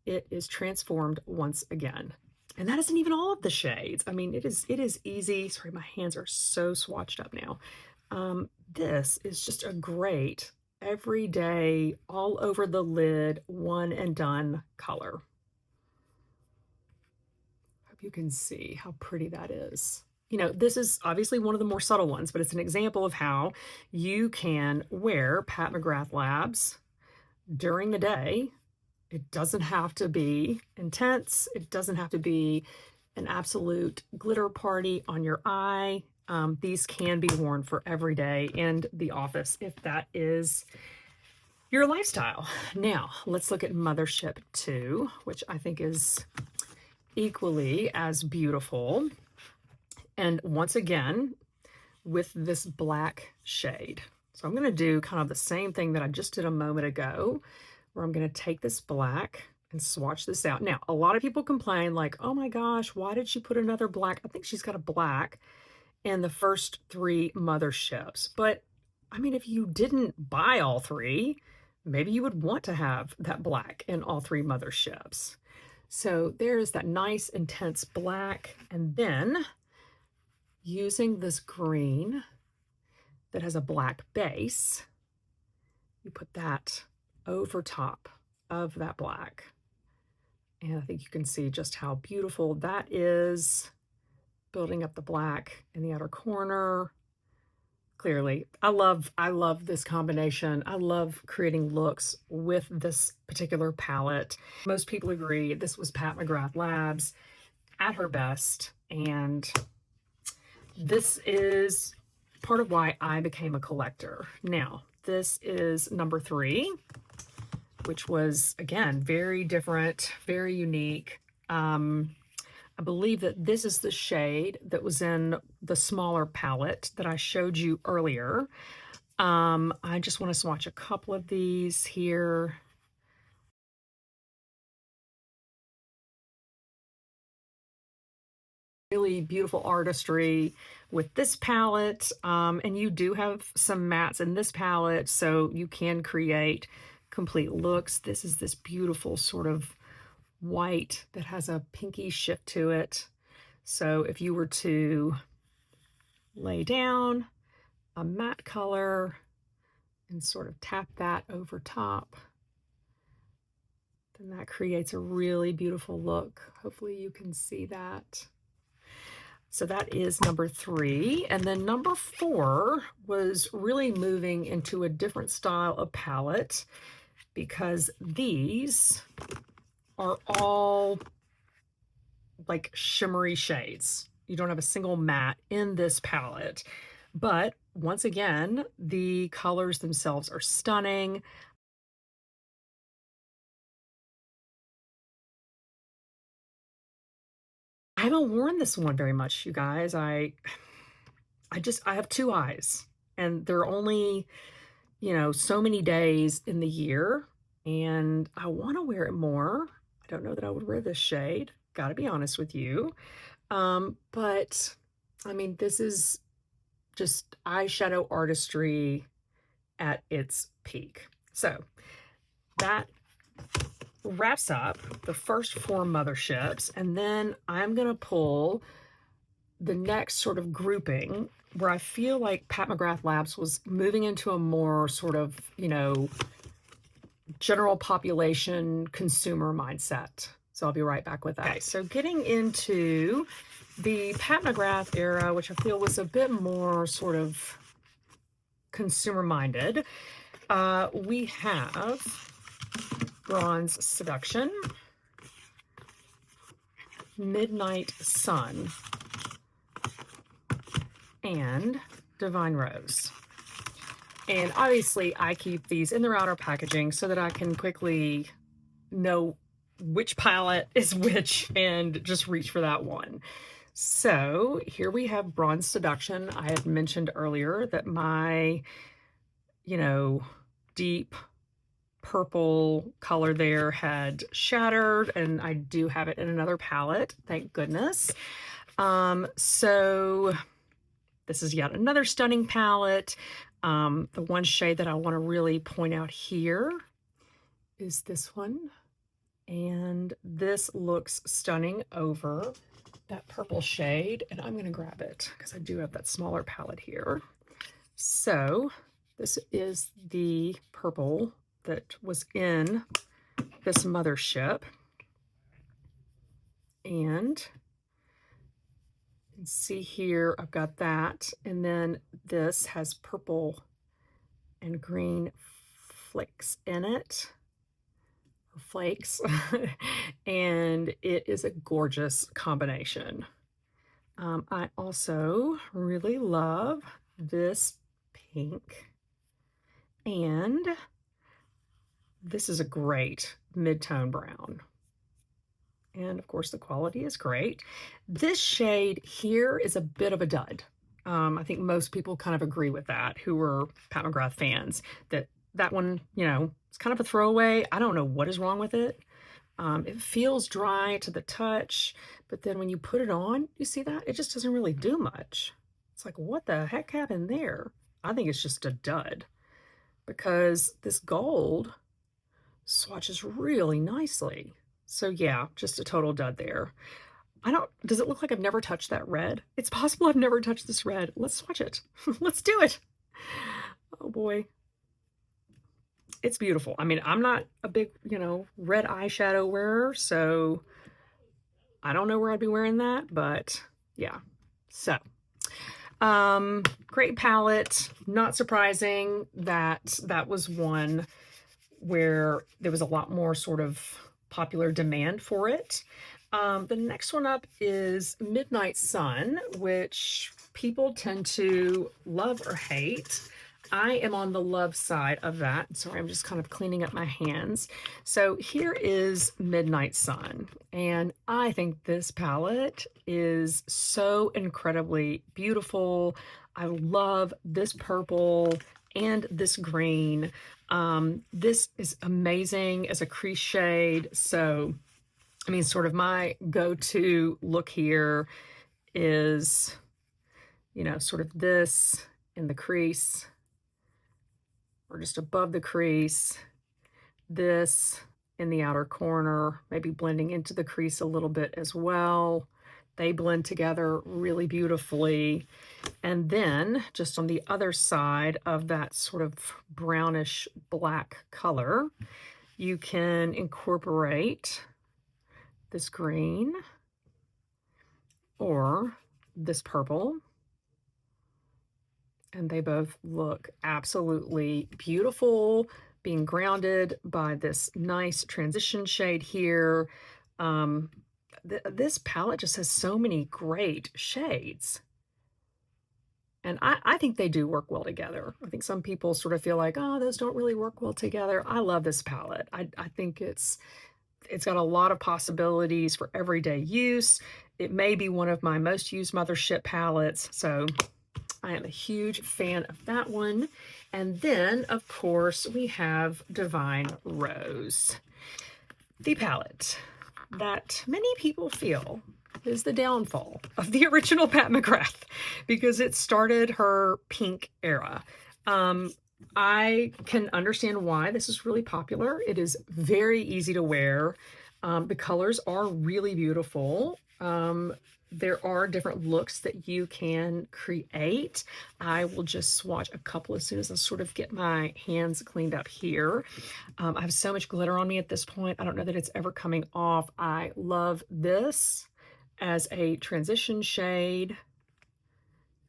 it is transformed once again. And that isn't even all of the shades. I mean, it is easy. Sorry, my hands are so swatched up now. This is just a great everyday, all over the lid, one and done color. Hope you can see how pretty that is. You know, this is obviously one of the more subtle ones, but it's an example of how you can wear Pat McGrath Labs during the day. It doesn't have to be intense. It doesn't have to be an absolute glitter party on your eye. These can be worn for every day in the office if that is your lifestyle. Now, let's look at Mothership 2, which I think is equally as beautiful. And once again, with this black shade. So I'm going to do kind of the same thing that I just did a moment ago, where I'm going to take this black and swatch this out. Now, a lot of people complain like, oh my gosh, why did she put another black? I think she's got a black in the first 3 Motherships. But I mean, if you didn't buy all 3, maybe you would want to have that black in all 3 Motherships. So there's that nice intense black. And then using this green that has a black base, you put that over top of that black. And I think you can see just how beautiful that is, building up the black in the outer corner. Clearly, I love this combination. I love creating looks with this particular palette. Most people agree this was Pat McGrath Labs at her best, and this is part of why I became a collector. Now, this is number 3, which was, again, very different, very unique. I believe that this is the shade that was in the smaller palette that I showed you earlier. I just want to swatch a couple of these here. Really beautiful artistry with this palette, and you do have some mattes in this palette, so you can create complete looks. This is this beautiful sort of white that has a pinky shift to it. So if you were to lay down a matte color and sort of tap that over top, then that creates a really beautiful look. Hopefully you can see that. So that is number 3. And then number 4 was really moving into a different style of palette, because these are all like shimmery shades. You don't have a single matte in this palette. But once again, the colors themselves are stunning. I haven't worn this one very much, you guys. I have 2 eyes, and there are only, you know, so many days in the year, and I want to wear it more. I don't know that I would wear this shade, gotta be honest with you. But I mean, this is just eyeshadow artistry at its peak. So that wraps up the first 4 Motherships, and then I'm gonna pull the next sort of grouping where I feel like Pat McGrath Labs was moving into a more sort of, you know, general population consumer mindset. So I'll be right back with that. Okay, so getting into the Pat McGrath era, which I feel was a bit more sort of consumer minded, we have Bronze Seduction, Midnight Sun, and Divine Rose. And obviously I keep these in their outer packaging so that I can quickly know which palette is which and just reach for that one. So here we have Bronze Seduction. I had mentioned earlier that my, you know, deep purple color there had shattered, and I do have it in another palette, thank goodness. So this is yet another stunning palette. The one shade that I want to really point out here is this one. And this looks stunning over that purple shade. And I'm going to grab it because I do have that smaller palette here. So this is the purple that was in this mothership. And you can see here, I've got that. And then this has purple and green flicks in it. Flakes. And it is a gorgeous combination. I also really love this pink, and this is a great mid-tone brown, and of course the quality is great. This shade here is a bit of a dud. I think most people kind of agree with that, who are Pat McGrath fans, that one, you know, it's kind of a throwaway. I don't know what is wrong with it. It feels dry to the touch, but then when you put it on, you see that? It just doesn't really do much. It's like, what the heck happened there? I think it's just a dud, because this gold swatches really nicely. So yeah, just a total dud there. Does it look like I've never touched that red? It's possible I've never touched this red. Let's swatch it. Let's do it. Oh boy. It's beautiful. I mean, I'm not a big, you know, red eyeshadow wearer, so I don't know where I'd be wearing that, but yeah. So, great palette. Not surprising that that was one where there was a lot more sort of popular demand for it. The next one up is Midnight Sun, which people tend to love or hate. I am on the love side of that. Sorry, I'm just kind of cleaning up my hands. So here is Midnight Sun, and I think this palette is so incredibly beautiful. I love this purple and this green. This is amazing as a crease shade. So, I mean, sort of my go-to look here is, you know, sort of this in the crease, or just above the crease, this in the outer corner, maybe blending into the crease a little bit as well. They blend together really beautifully. And then just on the other side of that sort of brownish black color, you can incorporate this green or this purple. And they both look absolutely beautiful, being grounded by this nice transition shade here. This palette just has so many great shades. And I think they do work well together. I think some people sort of feel like, oh, those don't really work well together. I love this palette. I think it's got a lot of possibilities for everyday use. It may be one of my most used mothership palettes. So I am a huge fan of that one. And then, of course, we have Divine Rose, the palette that many people feel is the downfall of the original Pat McGrath, because it started her pink era. I can understand why this is really popular. It is very easy to wear. The colors are really beautiful. There are different looks that you can create. I will just swatch a couple as soon as I sort of get my hands cleaned up here. I have so much glitter on me at this point. I don't know that it's ever coming off. I love this as a transition shade.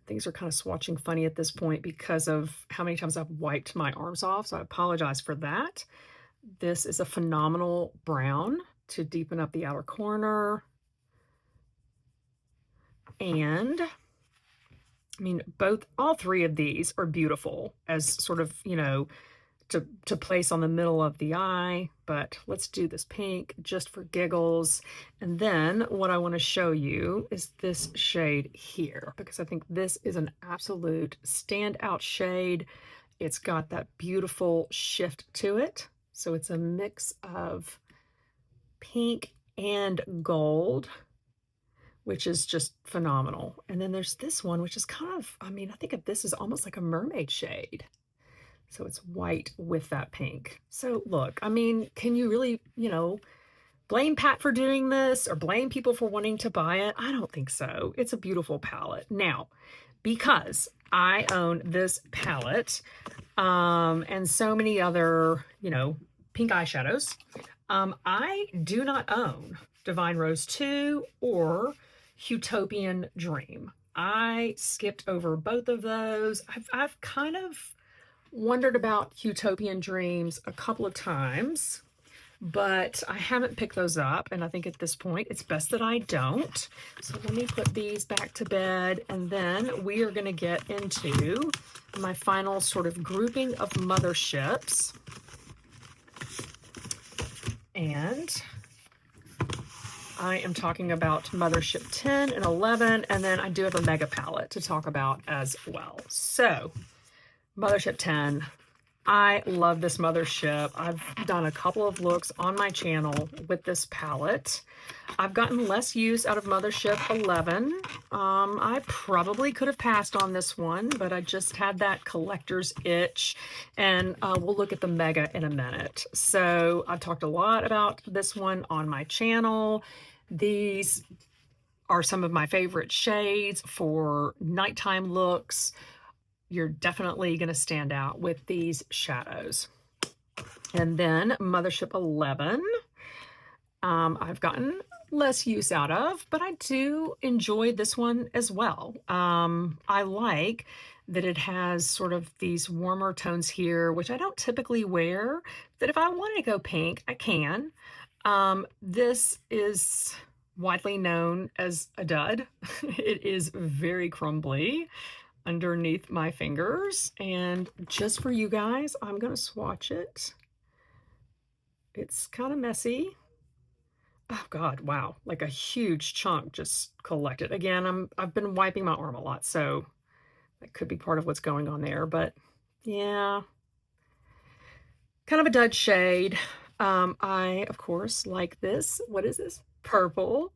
Things are kind of swatching funny at this point because of how many times I've wiped my arms off, so I apologize for that. This is a phenomenal brown to deepen up the outer corner. And I mean, all three of these are beautiful as sort of, you know, to place on the middle of the eye, but let's do this pink just for giggles. And then what I want to show you is this shade here, because I think this is an absolute standout shade. It's got that beautiful shift to it. So it's a mix of pink and gold, which is just phenomenal. And then there's this one, which is kind of, I mean, I think of this as almost like a mermaid shade. So it's white with that pink. So look, I mean, can you really, blame Pat for doing this or blame people for wanting to buy it? I don't think so. It's a beautiful palette. Now, because I own this palette and so many other, pink eyeshadows, I do not own Divine Rose 2 or Utopian Dream. I skipped over both of those. I've kind of wondered about Utopian Dreams a couple of times, but I haven't picked those up, and I think at this point it's best that I don't. So let me put these back to bed, and then we are going to get into my final sort of grouping of motherships. And I am talking about Mothership 10 and 11, and then I do have a mega palette to talk about as well. So Mothership 10, I love this mothership. I've done a couple of looks on my channel with this palette. I've gotten less use out of Mothership 11. I probably could have passed on this one, but I just had that collector's itch, and we'll look at the mega in a minute. So I've talked a lot about this one on my channel. These are some of my favorite shades for nighttime looks. You're definitely going to stand out with these shadows. And then Mothership 11, I've gotten less use out of, but I do enjoy this one as well. I like that it has sort of these warmer tones here, which I don't typically wear, that if I want to go pink, I can. This is widely known as a dud. It is very crumbly underneath my fingers, and just for you guys, I'm going to swatch it. It's kind of messy. Oh God, wow, like a huge chunk just collected. Again, I've been wiping my arm a lot, so that could be part of what's going on there, but yeah, kind of a dud shade. I, of course, like this. What is this? Purple.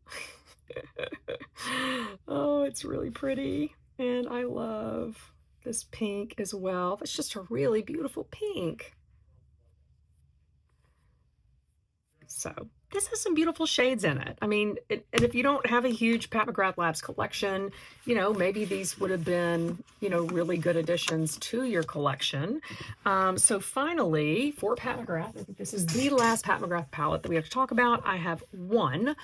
Oh, it's really pretty. And I love this pink as well. It's just a really beautiful pink. So this has some beautiful shades in it. I mean, and if you don't have a huge Pat McGrath Labs collection, maybe these would have been, really good additions to your collection. So finally, for Pat McGrath, I think this is the last Pat McGrath palette that we have to talk about. I have one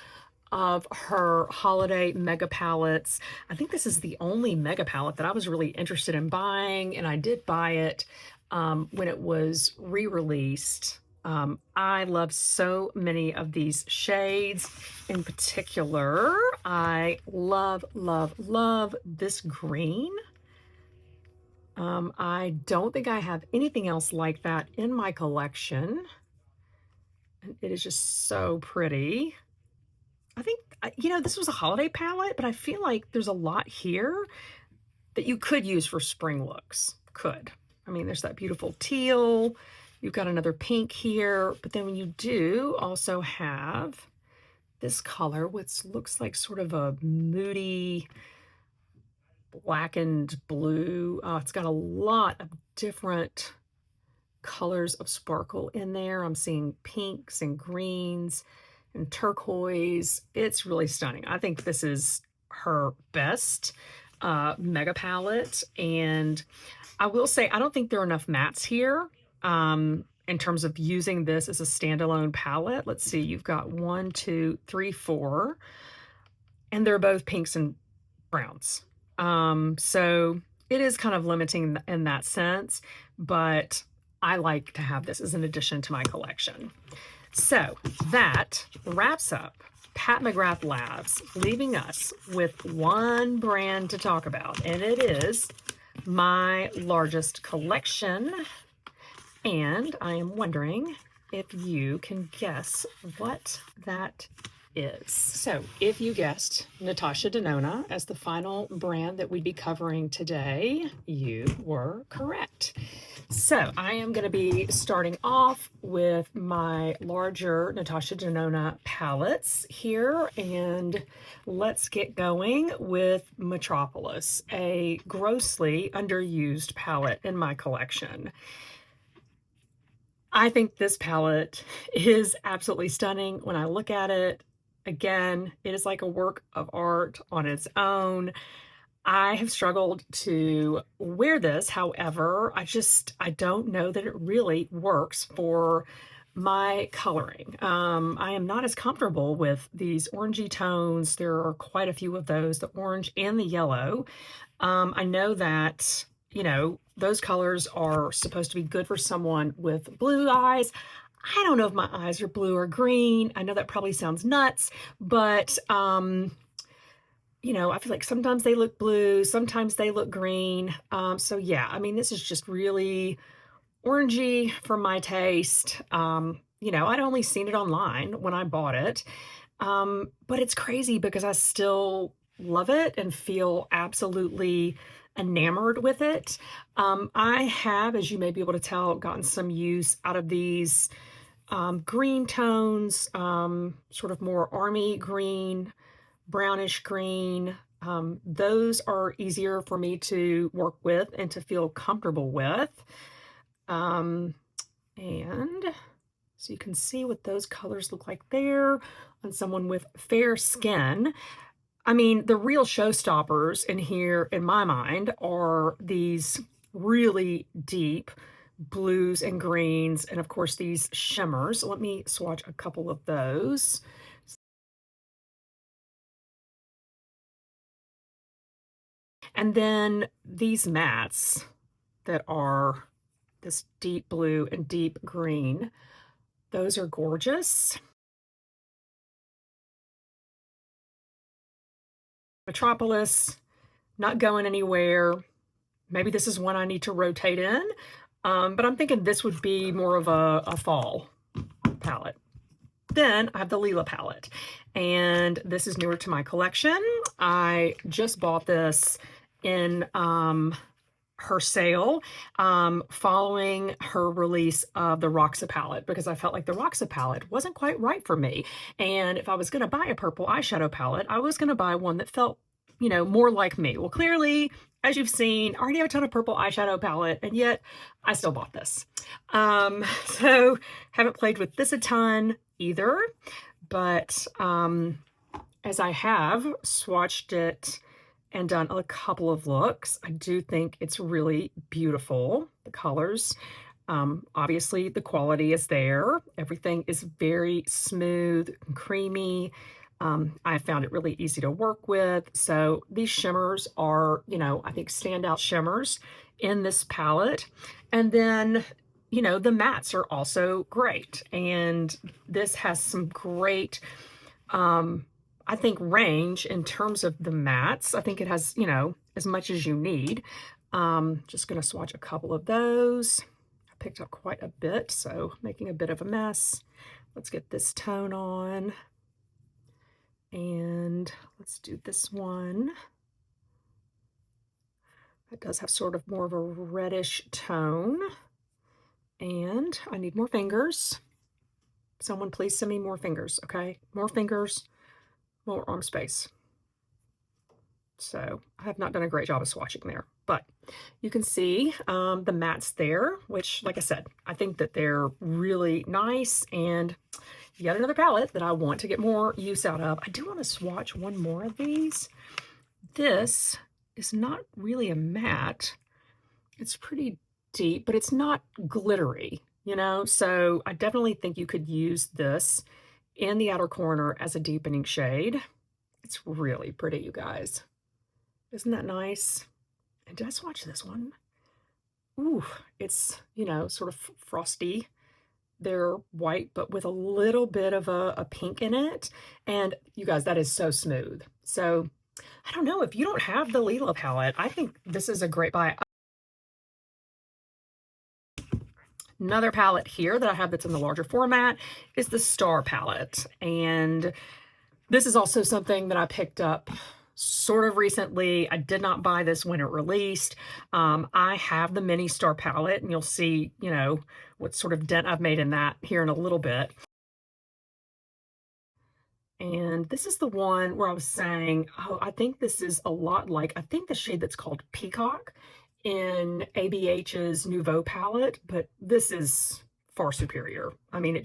of her holiday mega palettes. I think this is the only mega palette that I was really interested in buying, and I did buy it when it was re-released. I love so many of these shades. In particular, I love, love, love this green. I don't think I have anything else like that in my collection. And it is just so pretty. I think, this was a holiday palette, but I feel like there's a lot here that you could use for spring looks. Could. I mean, there's that beautiful teal. You've got another pink here, but then when you do also have this color, which looks like sort of a moody blackened blue. It's got a lot of different colors of sparkle in there. I'm seeing pinks and greens and turquoise. It's really stunning. I think this is her best mega palette, and I will say I don't think there are enough mattes here in terms of using this as a standalone palette. Let's see, you've got 1, 2, 3, 4, and they're both pinks and browns. So it is kind of limiting in that sense, but I like to have this as an addition to my collection. So that wraps up Pat McGrath Labs, leaving us with one brand to talk about, and it is my largest collection. And I am wondering if you can guess what that is. So if you guessed Natasha Denona as the final brand that we'd be covering today, you were correct. So I am going to be starting off with my larger Natasha Denona palettes here, and let's get going with Metropolis, a grossly underused palette in my collection. I think this palette is absolutely stunning. When I look at it, again, it is like a work of art on its own. I have struggled to wear this. However, I don't know that it really works for my coloring. I am not as comfortable with these orangey tones. There are quite a few of those, the orange and the yellow. I know that, you know, those colors are supposed to be good for someone with blue eyes. I don't know if my eyes are blue or green. I know that probably sounds nuts, but you know, I feel like sometimes they look blue, sometimes they look green. So yeah, I mean, this is just really orangey for my taste. You know, I'd only seen it online when I bought it. But it's crazy because I still love it and feel absolutely enamored with it. I have, as you may be able to tell, gotten some use out of these green tones, sort of more army green, brownish green. Those are easier for me to work with and to feel comfortable with. And so you can see what those colors look like there on someone with fair skin. I mean, the real showstoppers in here, in my mind, are these really deep blues and greens, and of course these shimmers. Let me swatch a couple of those. And then these mattes that are this deep blue and deep green, those are gorgeous. Metropolis, not going anywhere. Maybe this is one I need to rotate in, but I'm thinking this would be more of a fall palette. Then I have the Lila palette, and this is newer to my collection. I just bought this in her sale following her release of the Roxa palette, because I felt like the Roxa palette wasn't quite right for me. And if I was going to buy a purple eyeshadow palette, I was going to buy one that felt, you know, more like me. Well, clearly, as you've seen, I already have a ton of purple eyeshadow palette, and yet I still bought this. So haven't played with this a ton either, but as I have swatched it and done a couple of looks, I do think it's really beautiful. The colors, obviously the quality is there. Everything is very smooth and creamy. I found it really easy to work with. So these shimmers are, you know, I think standout shimmers in this palette. And then, you know, the mattes are also great. And this has some great, I think, range in terms of the mattes. I think it has, you know, as much as you need. Just going to swatch a couple of those. I picked up quite a bit, so making a bit of a mess. Let's get this tone on. And let's do this one. It does have sort of more of a reddish tone. And I need more fingers. Someone please send me more fingers, okay? More fingers, more arm space. So I have not done a great job of swatching there, but you can see the mattes there, which, like I said, I think that they're really nice, and yet another palette that I want to get more use out of. I do want to swatch one more of these. This is not really a matte. It's pretty deep, but it's not glittery, you know? So I definitely think you could use this in the outer corner as a deepening shade. It's really pretty, you guys. Isn't that nice? And did I swatch this one? Ooh, it's, you know, sort of frosty. They're white, but with a little bit of a pink in it. And you guys, that is so smooth. So I don't know, if you don't have the Lila palette, I think this is a great buy. Another palette here that I have that's in the larger format is the Star palette. And This is also something that I picked up sort of recently. I did not buy this when it released. I have the mini star palette, and you'll see, you know, what sort of dent I've made in that here in a little bit. And this is the one where I was saying, oh, I think this is a lot like, I think the shade that's called Peacock in ABH's Nouveau palette, but this is far superior. I mean,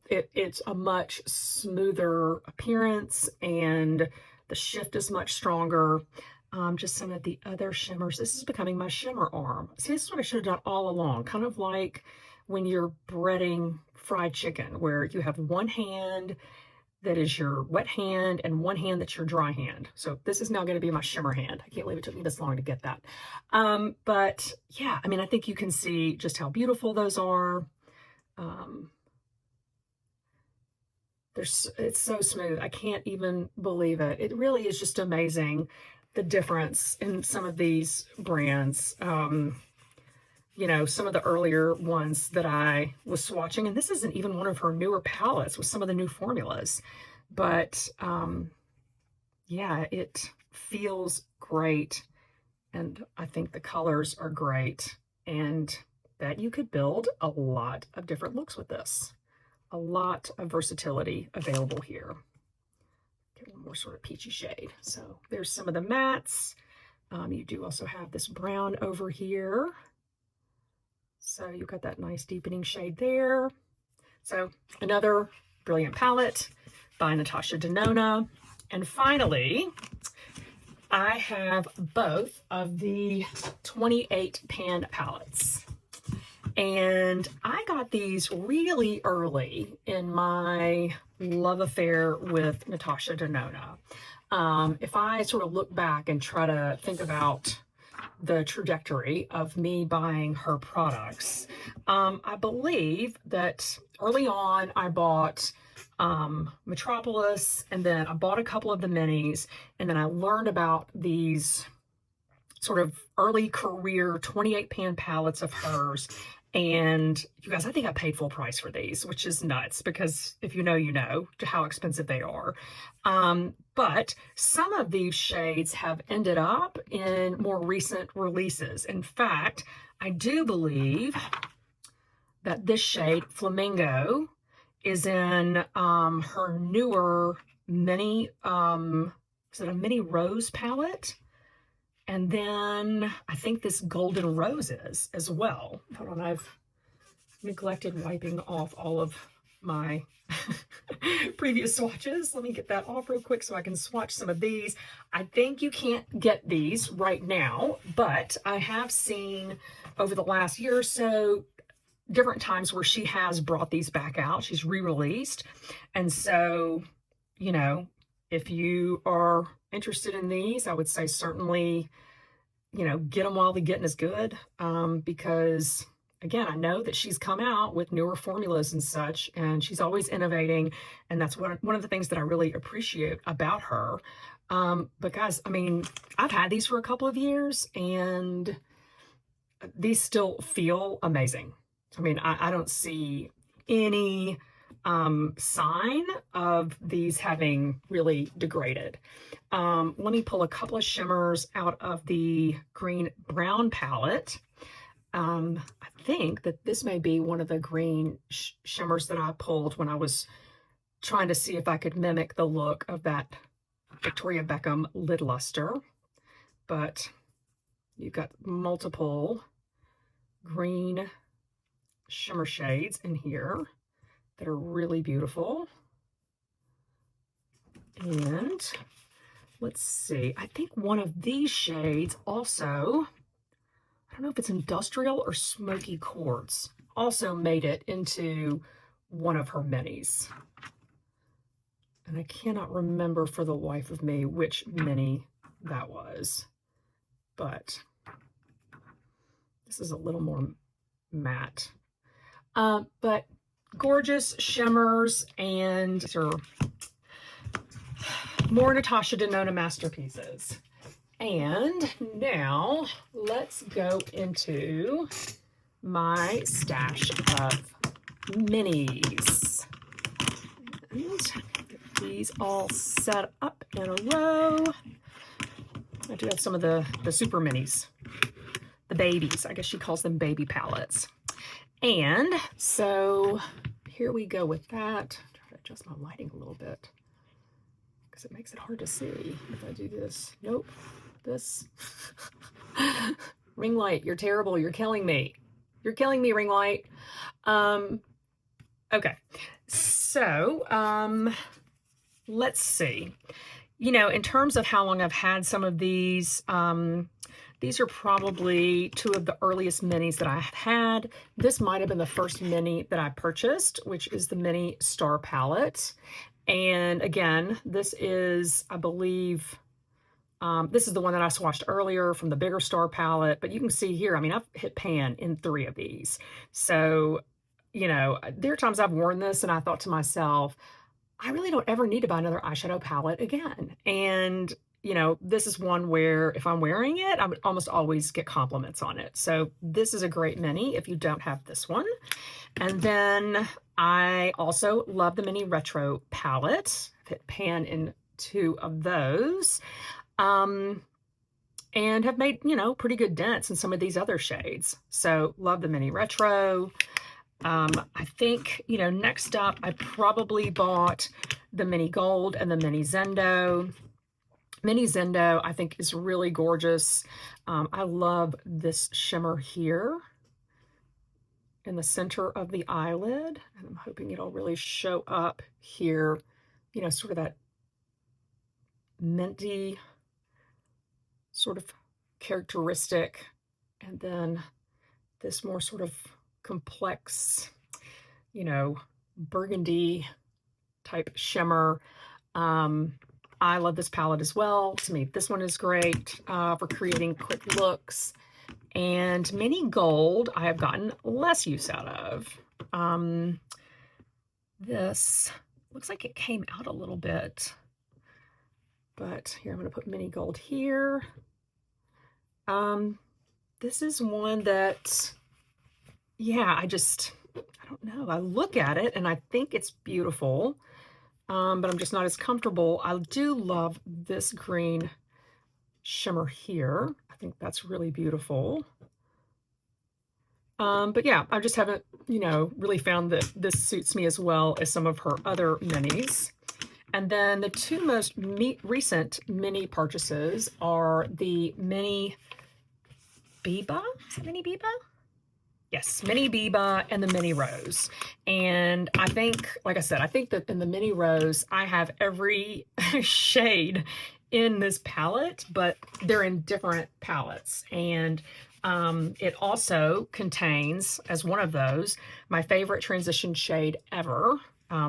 it's a much smoother appearance, and the shift is much stronger. Just some of the other shimmers. This is becoming my shimmer arm. See, this is what I should have done all along, kind of like when you're breading fried chicken, where you have one hand that is your wet hand and one hand that's your dry hand. So this is now going to be my shimmer hand. I can't believe it took me this long to get that. But yeah, I mean, I think you can see just how beautiful those are. It's so smooth. I can't even believe it. It really is just amazing, the difference in some of these brands. You know, some of the earlier ones that I was swatching, and this isn't even one of her newer palettes with some of the new formulas, but yeah, it feels great, and I think the colors are great, and that you could build a lot of different looks with this. A lot of versatility available here. Get one more sort of peachy shade. So there's some of the mattes. You do also have this brown over here. So you've got that nice deepening shade there. So another brilliant palette by Natasha Denona. And finally, I have both of the 28 pan palettes. And I got these really early in my love affair with Natasha Denona. If I sort of look back and try to think about the trajectory of me buying her products, I believe that early on I bought Metropolis, and then I bought a couple of the minis, and then I learned about these sort of early career 28 pan palettes of hers. And you guys, I think I paid full price for these, which is nuts, because if you know how expensive they are. But some of these shades have ended up in more recent releases. In fact, I do believe that this shade, Flamingo, is in her newer mini, is it a mini rose palette? And then I think this Golden Roses as well. Hold on, I've neglected wiping off all of my previous swatches. Let me get that off real quick so I can swatch some of these. I think you can't get these right now, but I have seen over the last year or so different times where she has brought these back out. She's re-released. And so, you know, if you are interested in these, I would say certainly, you know, get them while the getting is good, because again, I know that she's come out with newer formulas and such, and she's always innovating, and that's one of the things that I really appreciate about her. But guys, I mean, I've had these for a couple of years, and these still feel amazing. I mean, I don't see any sign of these having really degraded. Let me pull a couple of shimmers out of the green brown palette. I think that this may be one of the green shimmers that I pulled when I was trying to see if I could mimic the look of that Victoria Beckham lid luster. But you've got multiple green shimmer shades in here that are really beautiful. And let's see, I think one of these shades also, I don't know if it's industrial or smoky quartz, also made it into one of her minis. And I cannot remember for the life of me which mini that was, but this is a little more matte. But gorgeous shimmers, and these are more Natasha Denona masterpieces. And now let's go into my stash of minis. And these all set up in a row. I do have some of the super minis, the babies. I guess she calls them baby palettes. And so here we go with that. Try to adjust my lighting a little bit because it makes it hard to see if I do this. Nope, this. Ring light, you're terrible. You're killing me. You're killing me, ring light. Okay, so let's see. You know, in terms of how long I've had some of these are probably two of the earliest minis that I have had. This might have been the first mini that I purchased, which is the Mini Star Palette. And again, this is, I believe, this is the one that I swatched earlier from the bigger Star Palette. But you can see here, I mean, I've hit pan in 3 of these. So, you know, there are times I've worn this and I thought to myself, I really don't ever need to buy another eyeshadow palette again. And, you know, this is one where if I'm wearing it, I would almost always get compliments on it. So this is a great mini if you don't have this one. And then I also love the Mini Retro palette. I've hit pan in 2 of those. And have made, you know, pretty good dents in some of these other shades. So love the Mini Retro. I think, you know, next up, I probably bought the Mini Gold and the Mini Zendo. Mini Zendo, I think, is really gorgeous. I love this shimmer here in the center of the eyelid. And I'm hoping it'll really show up here, you know, sort of that minty sort of characteristic. And then this more sort of complex, you know, burgundy type shimmer. I love this palette as well. To me, this one is great for creating quick looks. And Mini Gold, I have gotten less use out of. This looks like it came out a little bit. But here, I'm going to put Mini Gold here. This is one that, yeah, I don't know. I look at it and I think it's beautiful, but I'm just not as comfortable. I do love this green shimmer here. I think that's really beautiful. But yeah, I just haven't, you know, really found that this suits me as well as some of her other minis. And then the 2 most recent mini purchases are the Mini Biba. Is it Mini Biba? Yes, Mini Biba and the Mini Rose. And I think, like I said, I think that in the Mini Rose, I have every shade in this palette, but they're in different palettes. And it also contains, as one of those, my favorite transition shade ever,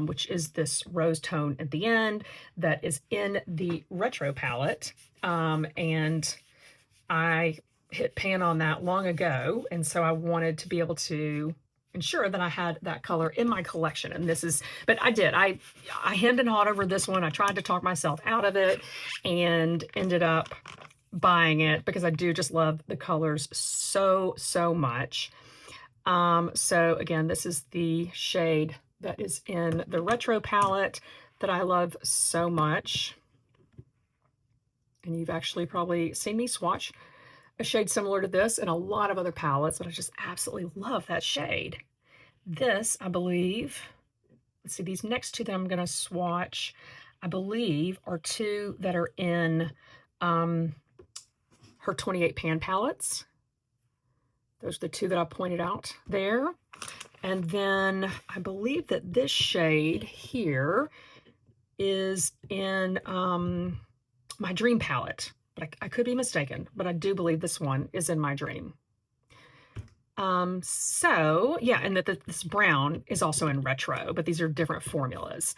which is this rose tone at the end that is in the Retro palette. And I hit pan on that long ago, and so I wanted to be able to ensure that I had that color in my collection. And this is, but I did, I hemmed and hawed over this one. I tried to talk myself out of it and ended up buying it because I do just love the colors so much. So again, this is the shade that is in the Retro palette that I love so much. And you've actually probably seen me swatch a shade similar to this and a lot of other palettes, but I just absolutely love that shade. This, I believe, let's see, these next 2 that I'm going to swatch, I believe, are 2 that are in her 28 pan palettes. Those are the 2 that I pointed out there. And then I believe that this shade here is in my Dream palette. But I could be mistaken, but I do believe this one is in my Dream. So yeah, and that this brown is also in Retro, but these are different formulas.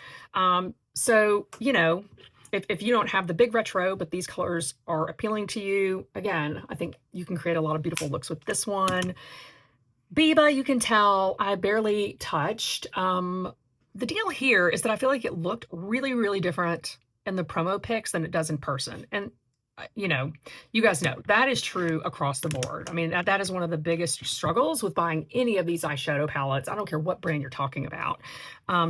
So, you know, if you don't have the big Retro, but these colors are appealing to you, again, I think you can create a lot of beautiful looks with this one. Biba, you can tell I barely touched. The deal here is that I feel like it looked really different in the promo pics than it does in person. And you know, you guys know that is true across the board. I mean, that is one of the biggest struggles with buying any of these eyeshadow palettes. I don't care what brand you're talking about.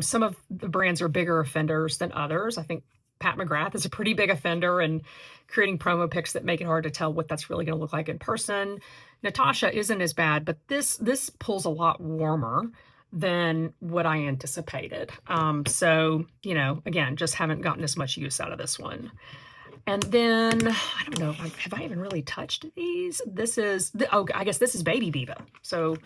Some of the brands are bigger offenders than others. I think Pat McGrath is a pretty big offender and creating promo pics that make it hard to tell what that's really going to look like in person. Natasha isn't as bad, but this pulls a lot warmer than what I anticipated. So, you know, again, just haven't gotten as much use out of this one. And then, I don't know, have I even really touched these? This is, oh, I guess this is Baby Biba. So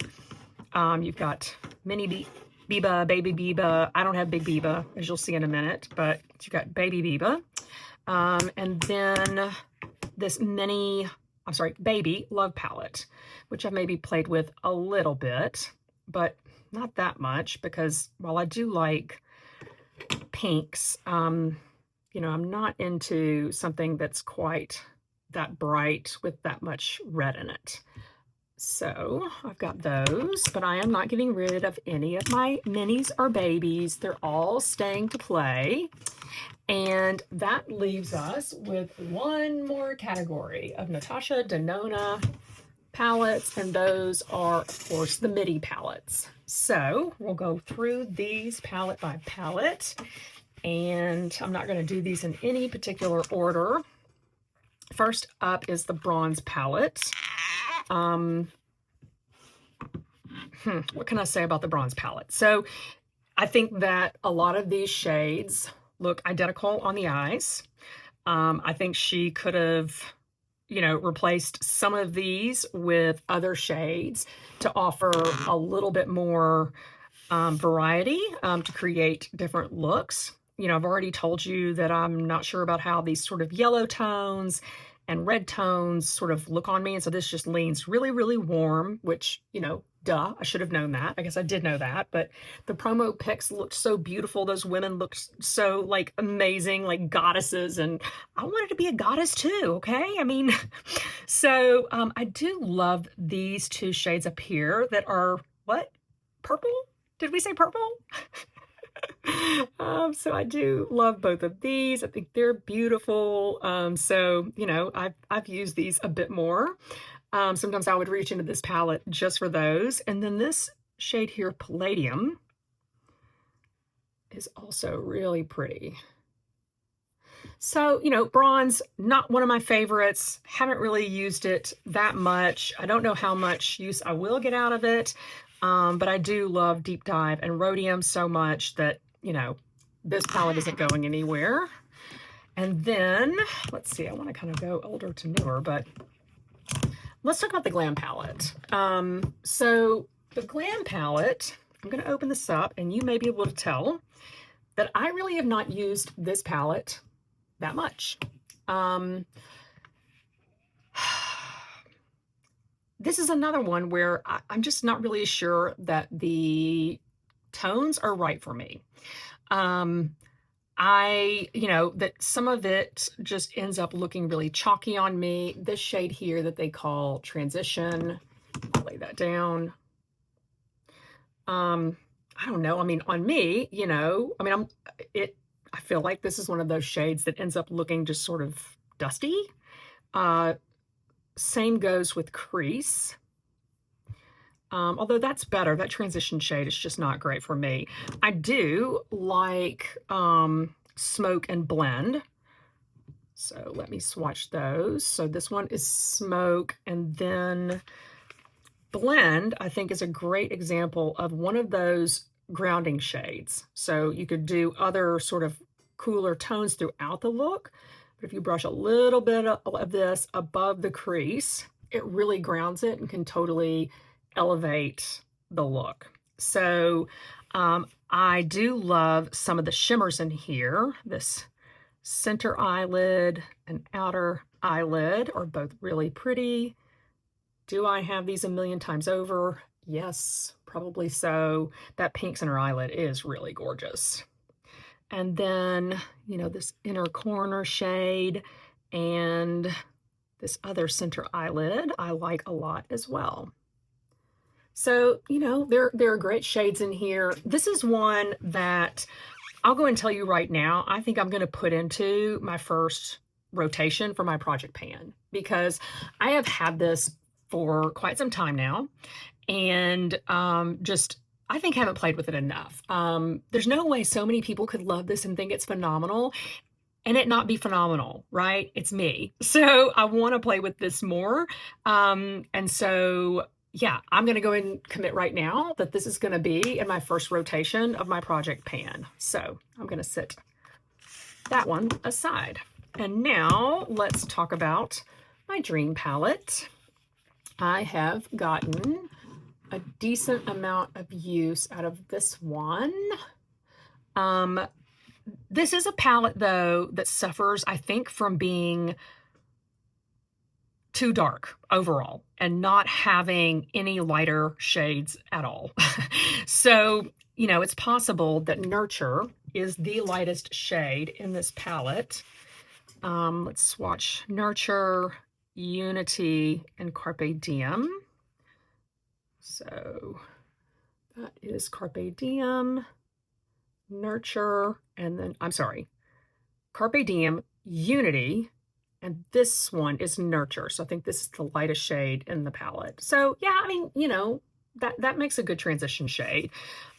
you've got Mini Biba, Baby Biba. I don't have Big Biba, as you'll see in a minute, but you've got Baby Biba. And then this Baby Love Palette, which I've maybe played with a little bit, but not that much, because while I do like pinks, you know, I'm not into something that's quite that bright with that much red in it. So I've got those, but I am not getting rid of any of my minis or babies. They're all staying to play. And that leaves us with one more category of Natasha Denona palettes, and those are, of course, the midi palettes. So we'll go through these palette by palette. And I'm not going to do these in any particular order. First up is the bronze palette. What can I say about the bronze palette? So I think that a lot of these shades look identical on the eyes. I think she could have, you know, replaced some of these with other shades to offer a little bit more variety to create different looks. You know, I've already told you that I'm not sure about how these sort of yellow tones and red tones sort of look on me. And so this just leans really, really warm, which, you know, duh, I should have known that. I guess I did know that. But the promo pics looked so beautiful. Those women looked so like amazing, like goddesses. And I wanted to be a goddess too, okay? I mean, so I do love these two shades up here that are, what? Purple? Did we say purple? So I do love both of these. I think they're beautiful. So, you know, I've used these a bit more. Sometimes I would reach into this palette just for those. And then this shade here, Palladium, is also really pretty. So, you know, bronze, not one of my favorites. Haven't really used it that much. I don't know how much use I will get out of it. But I do love Deep Dive and Rhodium so much that, you know, this palette isn't going anywhere. And then, let's see, I want to kind of go older to newer, but let's talk about the Glam palette. So the Glam palette, I'm going to open this up, and you may be able to tell that I really have not used this palette that much. This is another one where I'm just not really sure that the tones are right for me. You know, that some of it just ends up looking really chalky on me. This shade here that they call Transition, I'll lay that down. I don't know. I mean, on me, you know, I mean, I feel like this is one of those shades that ends up looking just sort of dusty. Same goes with Crease. Although that's better. That transition shade is just not great for me. I do like Smoke and Blend. So let me swatch those. So this one is Smoke, and then Blend, I think, is a great example of one of those grounding shades. So you could do other sort of cooler tones throughout the look. But if you brush a little bit of this above the crease, it really grounds it and can totally elevate the look. So I do love some of the shimmers in here. This center eyelid and outer eyelid are both really pretty. Do I have these a million times over? Yes, probably so. That pink center eyelid is really gorgeous. And then, you know, this inner corner shade and this other center eyelid I like a lot as well. So, you know, there are great shades in here. This is one that I'll go and tell you right now, I think I'm going to put into my first rotation for my project pan, because I have had this for quite some time now, and just I think haven't played with it enough. There's no way so many people could love this and think it's phenomenal and it not be phenomenal, right? It's me. So I want to play with this more. And so, yeah, I'm going to go and commit right now that this is going to be in my first rotation of my project pan. So I'm going to set that one aside. And now let's talk about my dream palette. I have gotten a decent amount of use out of this one. This is a palette, though, that suffers, I think, from being too dark overall and not having any lighter shades at all. So, you know, it's possible that Nurture is the lightest shade in this palette. Let's swatch Nurture, Unity, and Carpe Diem. So that is Carpe Diem, Nurture, and then, I'm sorry, Carpe Diem, Unity, and this one is Nurture. So I think this is the lightest shade in the palette. So yeah, I mean, you know, that makes a good transition shade.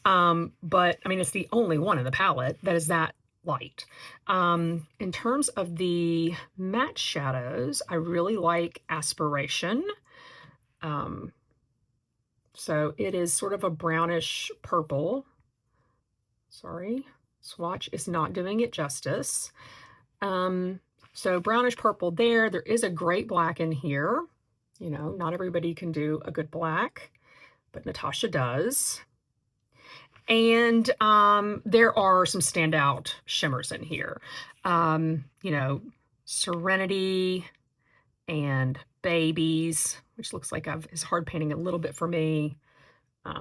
But I mean, it's the only one in the palette that is that light. In terms of the matte shadows, I really like Aspiration. So it is sort of a brownish purple. Sorry, swatch is not doing it justice. So brownish purple there. There is a great black in here. You know, not everybody can do a good black, but Natasha does. And there are some standout shimmers in here. You know, Serenity and Babies, which looks like is hard painting a little bit for me.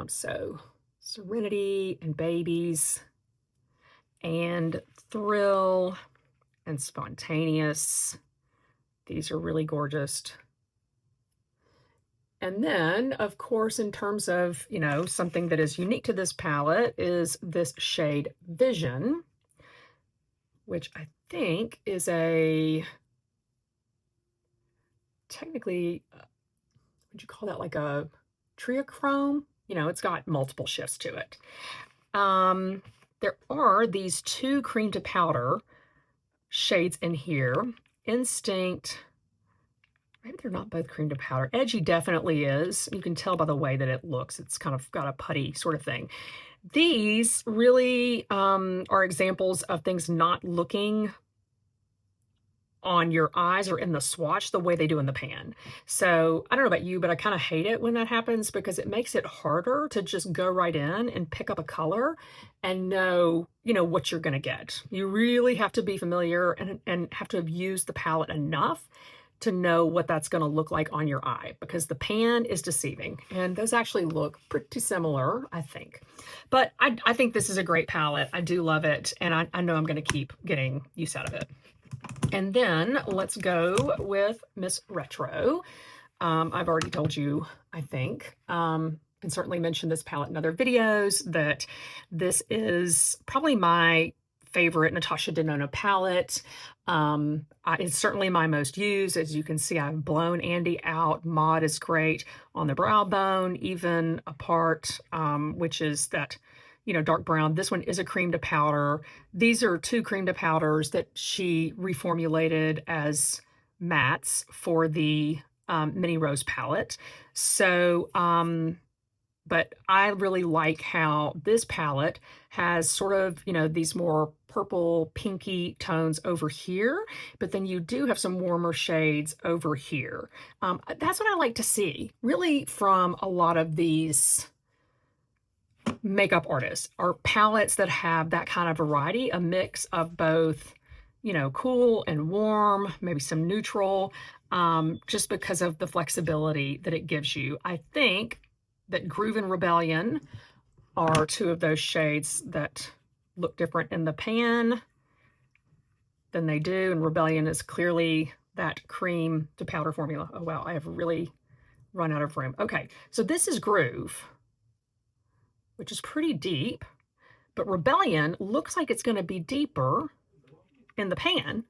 So Serenity and Babies and Thrill and Spontaneous. These are really gorgeous. And then, of course, in terms of, you know, something that is unique to this palette is this shade Vision, which I think is a, technically, would you call that like a triochrome? You know, it's got multiple shifts to it. There are these two cream to powder shades in here. Instinct, maybe they're not both cream to powder. Edgy definitely is. You can tell by the way that it looks. It's kind of got a putty sort of thing. These really are examples of things not looking on your eyes or in the swatch the way they do in the pan. So I don't know about you, but I kind of hate it when that happens because it makes it harder to just go right in and pick up a color and know, you know, what you're going to get. You really have to be familiar and have to have used the palette enough to know what that's going to look like on your eye, because the pan is deceiving and those actually look pretty similar, I think. But I think this is a great palette. I do love it, and I know I'm going to keep getting use out of it. And then let's go with Miss Retro. I've already told you, I think, and certainly mentioned this palette in other videos, that this is probably my favorite Natasha Denona palette. It's certainly my most used. As you can see, I've blown Andy out. Mod is great on the brow bone, even apart, which is that, you know, dark brown. This one is a cream to powder. These are two cream to powders that she reformulated as mattes for the Mini Rose palette. So, but I really like how this palette has sort of, you know, these more purple pinky tones over here, but then you do have some warmer shades over here. That's what I like to see really from a lot of these makeup artists, are palettes that have that kind of variety, a mix of both, you know, cool and warm, maybe some neutral, just because of the flexibility that it gives you. I think that Groove and Rebellion are two of those shades that look different in the pan than they do, and Rebellion is clearly that cream to powder formula. Oh wow, I have really run out of room. Okay, so this is Groove, which is pretty deep, but Rebellion looks like it's going to be deeper in the pan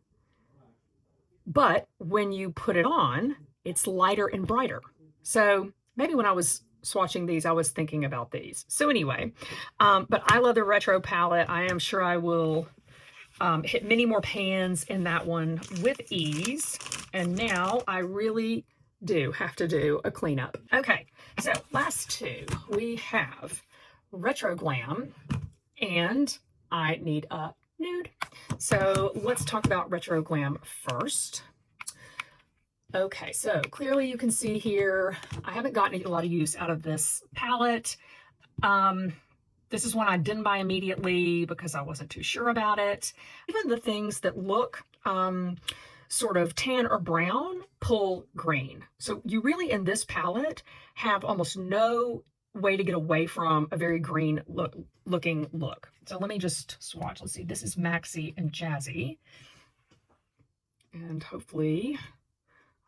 But when you put it on, it's lighter and brighter. So maybe when I was swatching these, I was thinking about these. So anyway, but I love the retro palette. I am sure I will hit many more pans in that one with ease. And now I really do have to do a cleanup. Okay, so last two, we have Retro Glam and I Need a Nude. So let's talk about Retro Glam first. Okay, so clearly you can see here, I haven't gotten a lot of use out of this palette. This is one I didn't buy immediately because I wasn't too sure about it. Even the things that look sort of tan or brown pull green. So you really, in this palette, have almost no way to get away from a very green looking look. So let me just swatch. Let's see. This is Maxi and Jazzy. And hopefully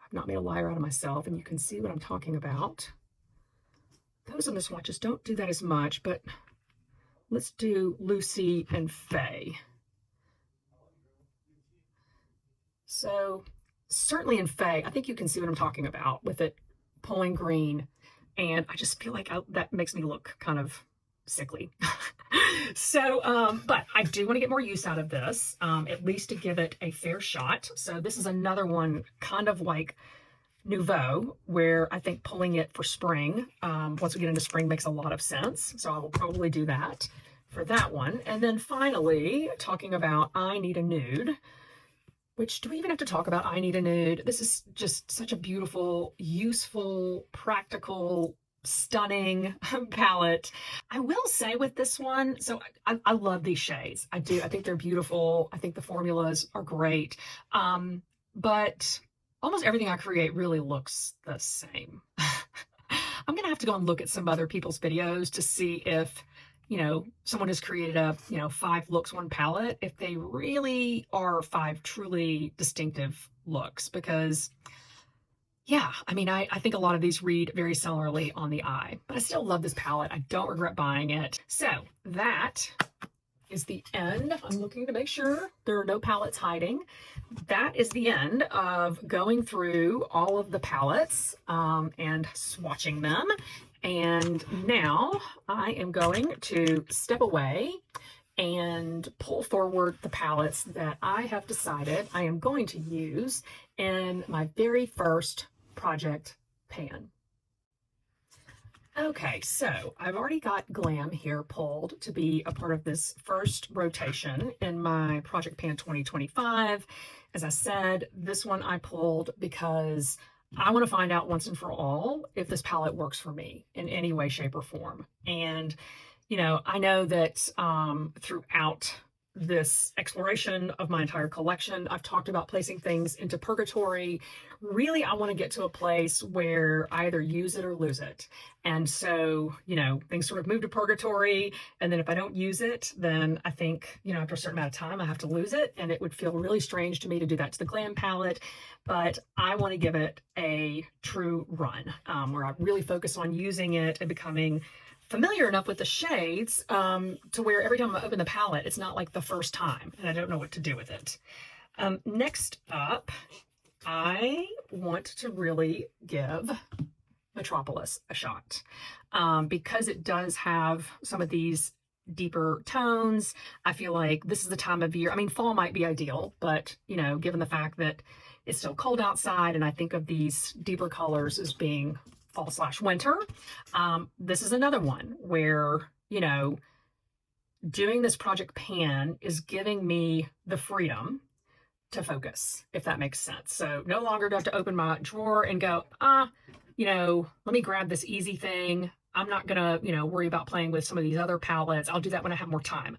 I've not made a liar out of myself and you can see what I'm talking about. Those on the swatches don't do that as much, but let's do Lucy and Faye. So certainly in Faye, I think you can see what I'm talking about with it pulling green. And I just feel like that makes me look kind of sickly. So, but I do want to get more use out of this, at least to give it a fair shot. So this is another one kind of like Nouveau, where I think pulling it for spring, once we get into spring, makes a lot of sense. So I will probably do that for that one. And then finally, talking about I Need a Nude, which do we even have to talk about I Need a Nude? This is just such a beautiful, useful, practical, stunning palette. I will say with this one, so I love these shades. I do. I think they're beautiful. I think the formulas are great. But almost everything I create really looks the same. I'm going to have to go and look at some other people's videos to see if, you know, someone has created a, 5 looks, 1 palette, if they really are 5 truly distinctive looks, because yeah, I mean, I think a lot of these read very similarly on the eye, but I still love this palette. I don't regret buying it. So that is the end. I'm looking to make sure there are no palettes hiding. That is the end of going through all of the palettes and swatching them. And now I am going to step away and pull forward the palettes that I have decided I am going to use in my very first project pan. Okay, so I've already got Glam here pulled to be a part of this first rotation in my Project Pan 2025. As I said, this one I pulled because I want to find out once and for all if this palette works for me in any way, shape, or form. And, I know that throughout this exploration of my entire collection, I've talked about placing things into purgatory. Really, I want to get to a place where I either use it or lose it. And so, things sort of move to purgatory. And then if I don't use it, then I think, after a certain amount of time, I have to lose it. And it would feel really strange to me to do that to the Glam palette. But I want to give it a true run where I really focus on using it and becoming familiar enough with the shades to where every time I open the palette, it's not like the first time and I don't know what to do with it. Next up, I want to really give Metropolis a shot because it does have some of these deeper tones. I feel like this is the time of year. I mean, fall might be ideal, but given the fact that it's still cold outside and I think of these deeper colors as being fall/winter. This is another one where, doing this project pan is giving me the freedom to focus, if that makes sense. So no longer do I have to open my drawer and go, let me grab this easy thing. I'm not going to, worry about playing with some of these other palettes. I'll do that when I have more time.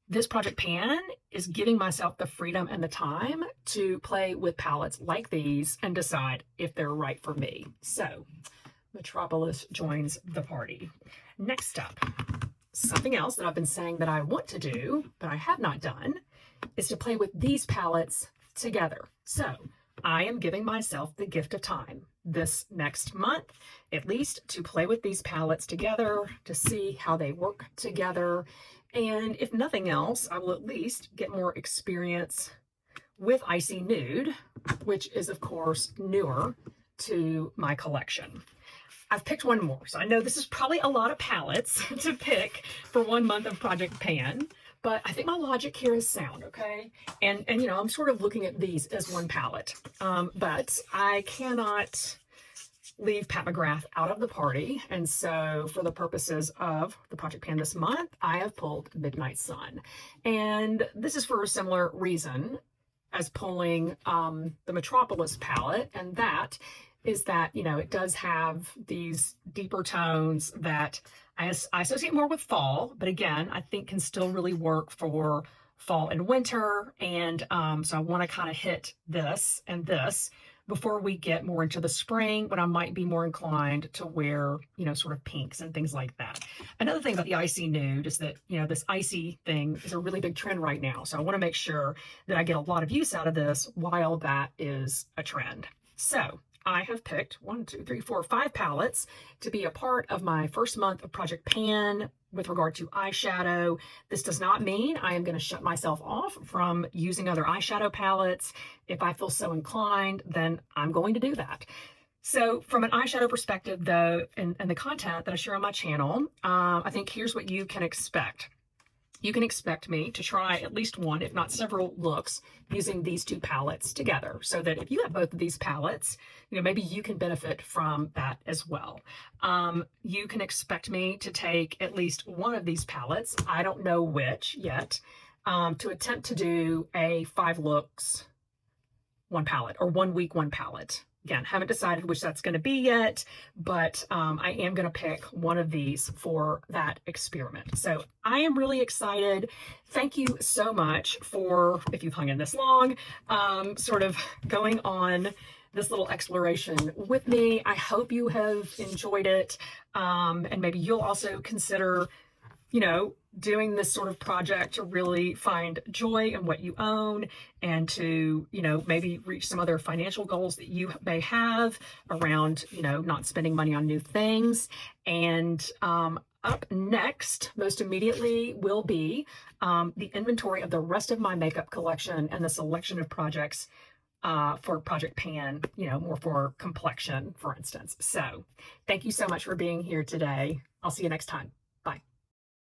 This project pan is giving myself the freedom and the time to play with palettes like these and decide if they're right for me. So Metropolis joins the party. Next up, something else that I've been saying that I want to do, but I have not done, is to play with these palettes together. So I am giving myself the gift of time this next month, at least, to play with these palettes together, to see how they work together. And if nothing else, I will at least get more experience with Icy Nude, which is of course newer to my collection. I've picked one more, so I know this is probably a lot of palettes to pick for 1 month of Project Pan, but I think my logic here is sound, okay? And you know, I'm sort of looking at these as one palette, but I cannot leave Pat McGrath out of the party, and so for the purposes of the Project Pan this month, I have pulled Midnight Sun, and this is for a similar reason as pulling the Metropolis palette, and that is that, you know, it does have these deeper tones that I associate more with fall, but again, I think can still really work for fall and winter. And so I want to kind of hit this and this before we get more into the spring, when I might be more inclined to wear, you know, sort of pinks and things like that. Another thing about the Icy Nude is that, you know, this icy thing is a really big trend right now. So I want to make sure that I get a lot of use out of this while that is a trend. So I have picked 5 palettes to be a part of my first month of Project Pan with regard to eyeshadow. This does not mean I am going to shut myself off from using other eyeshadow palettes. If I feel so inclined, then I'm going to do that. So from an eyeshadow perspective, though, and the content that I share on my channel, I think here's what you can expect. You can expect me to try at least one, if not several looks using these 2 palettes together, so that if you have both of these palettes, you know, maybe you can benefit from that as well. You can expect me to take at least one of these palettes, I don't know which yet, to attempt to do a 5 looks, 1 palette, or 1 week, 1 palette. Again, haven't decided which that's going to be yet, but I am going to pick one of these for that experiment. So I am really excited. Thank you so much for, if you've hung in this long, sort of going on this little exploration with me. I hope you have enjoyed it, and maybe you'll also consider, you know, doing this sort of project to really find joy in what you own, and to, you know, maybe reach some other financial goals that you may have around, you know, not spending money on new things. And up next, most immediately, will be the inventory of the rest of my makeup collection and the selection of projects for Project Pan, you know, more for complexion, for instance. So thank you so much for being here today. I'll see you next time.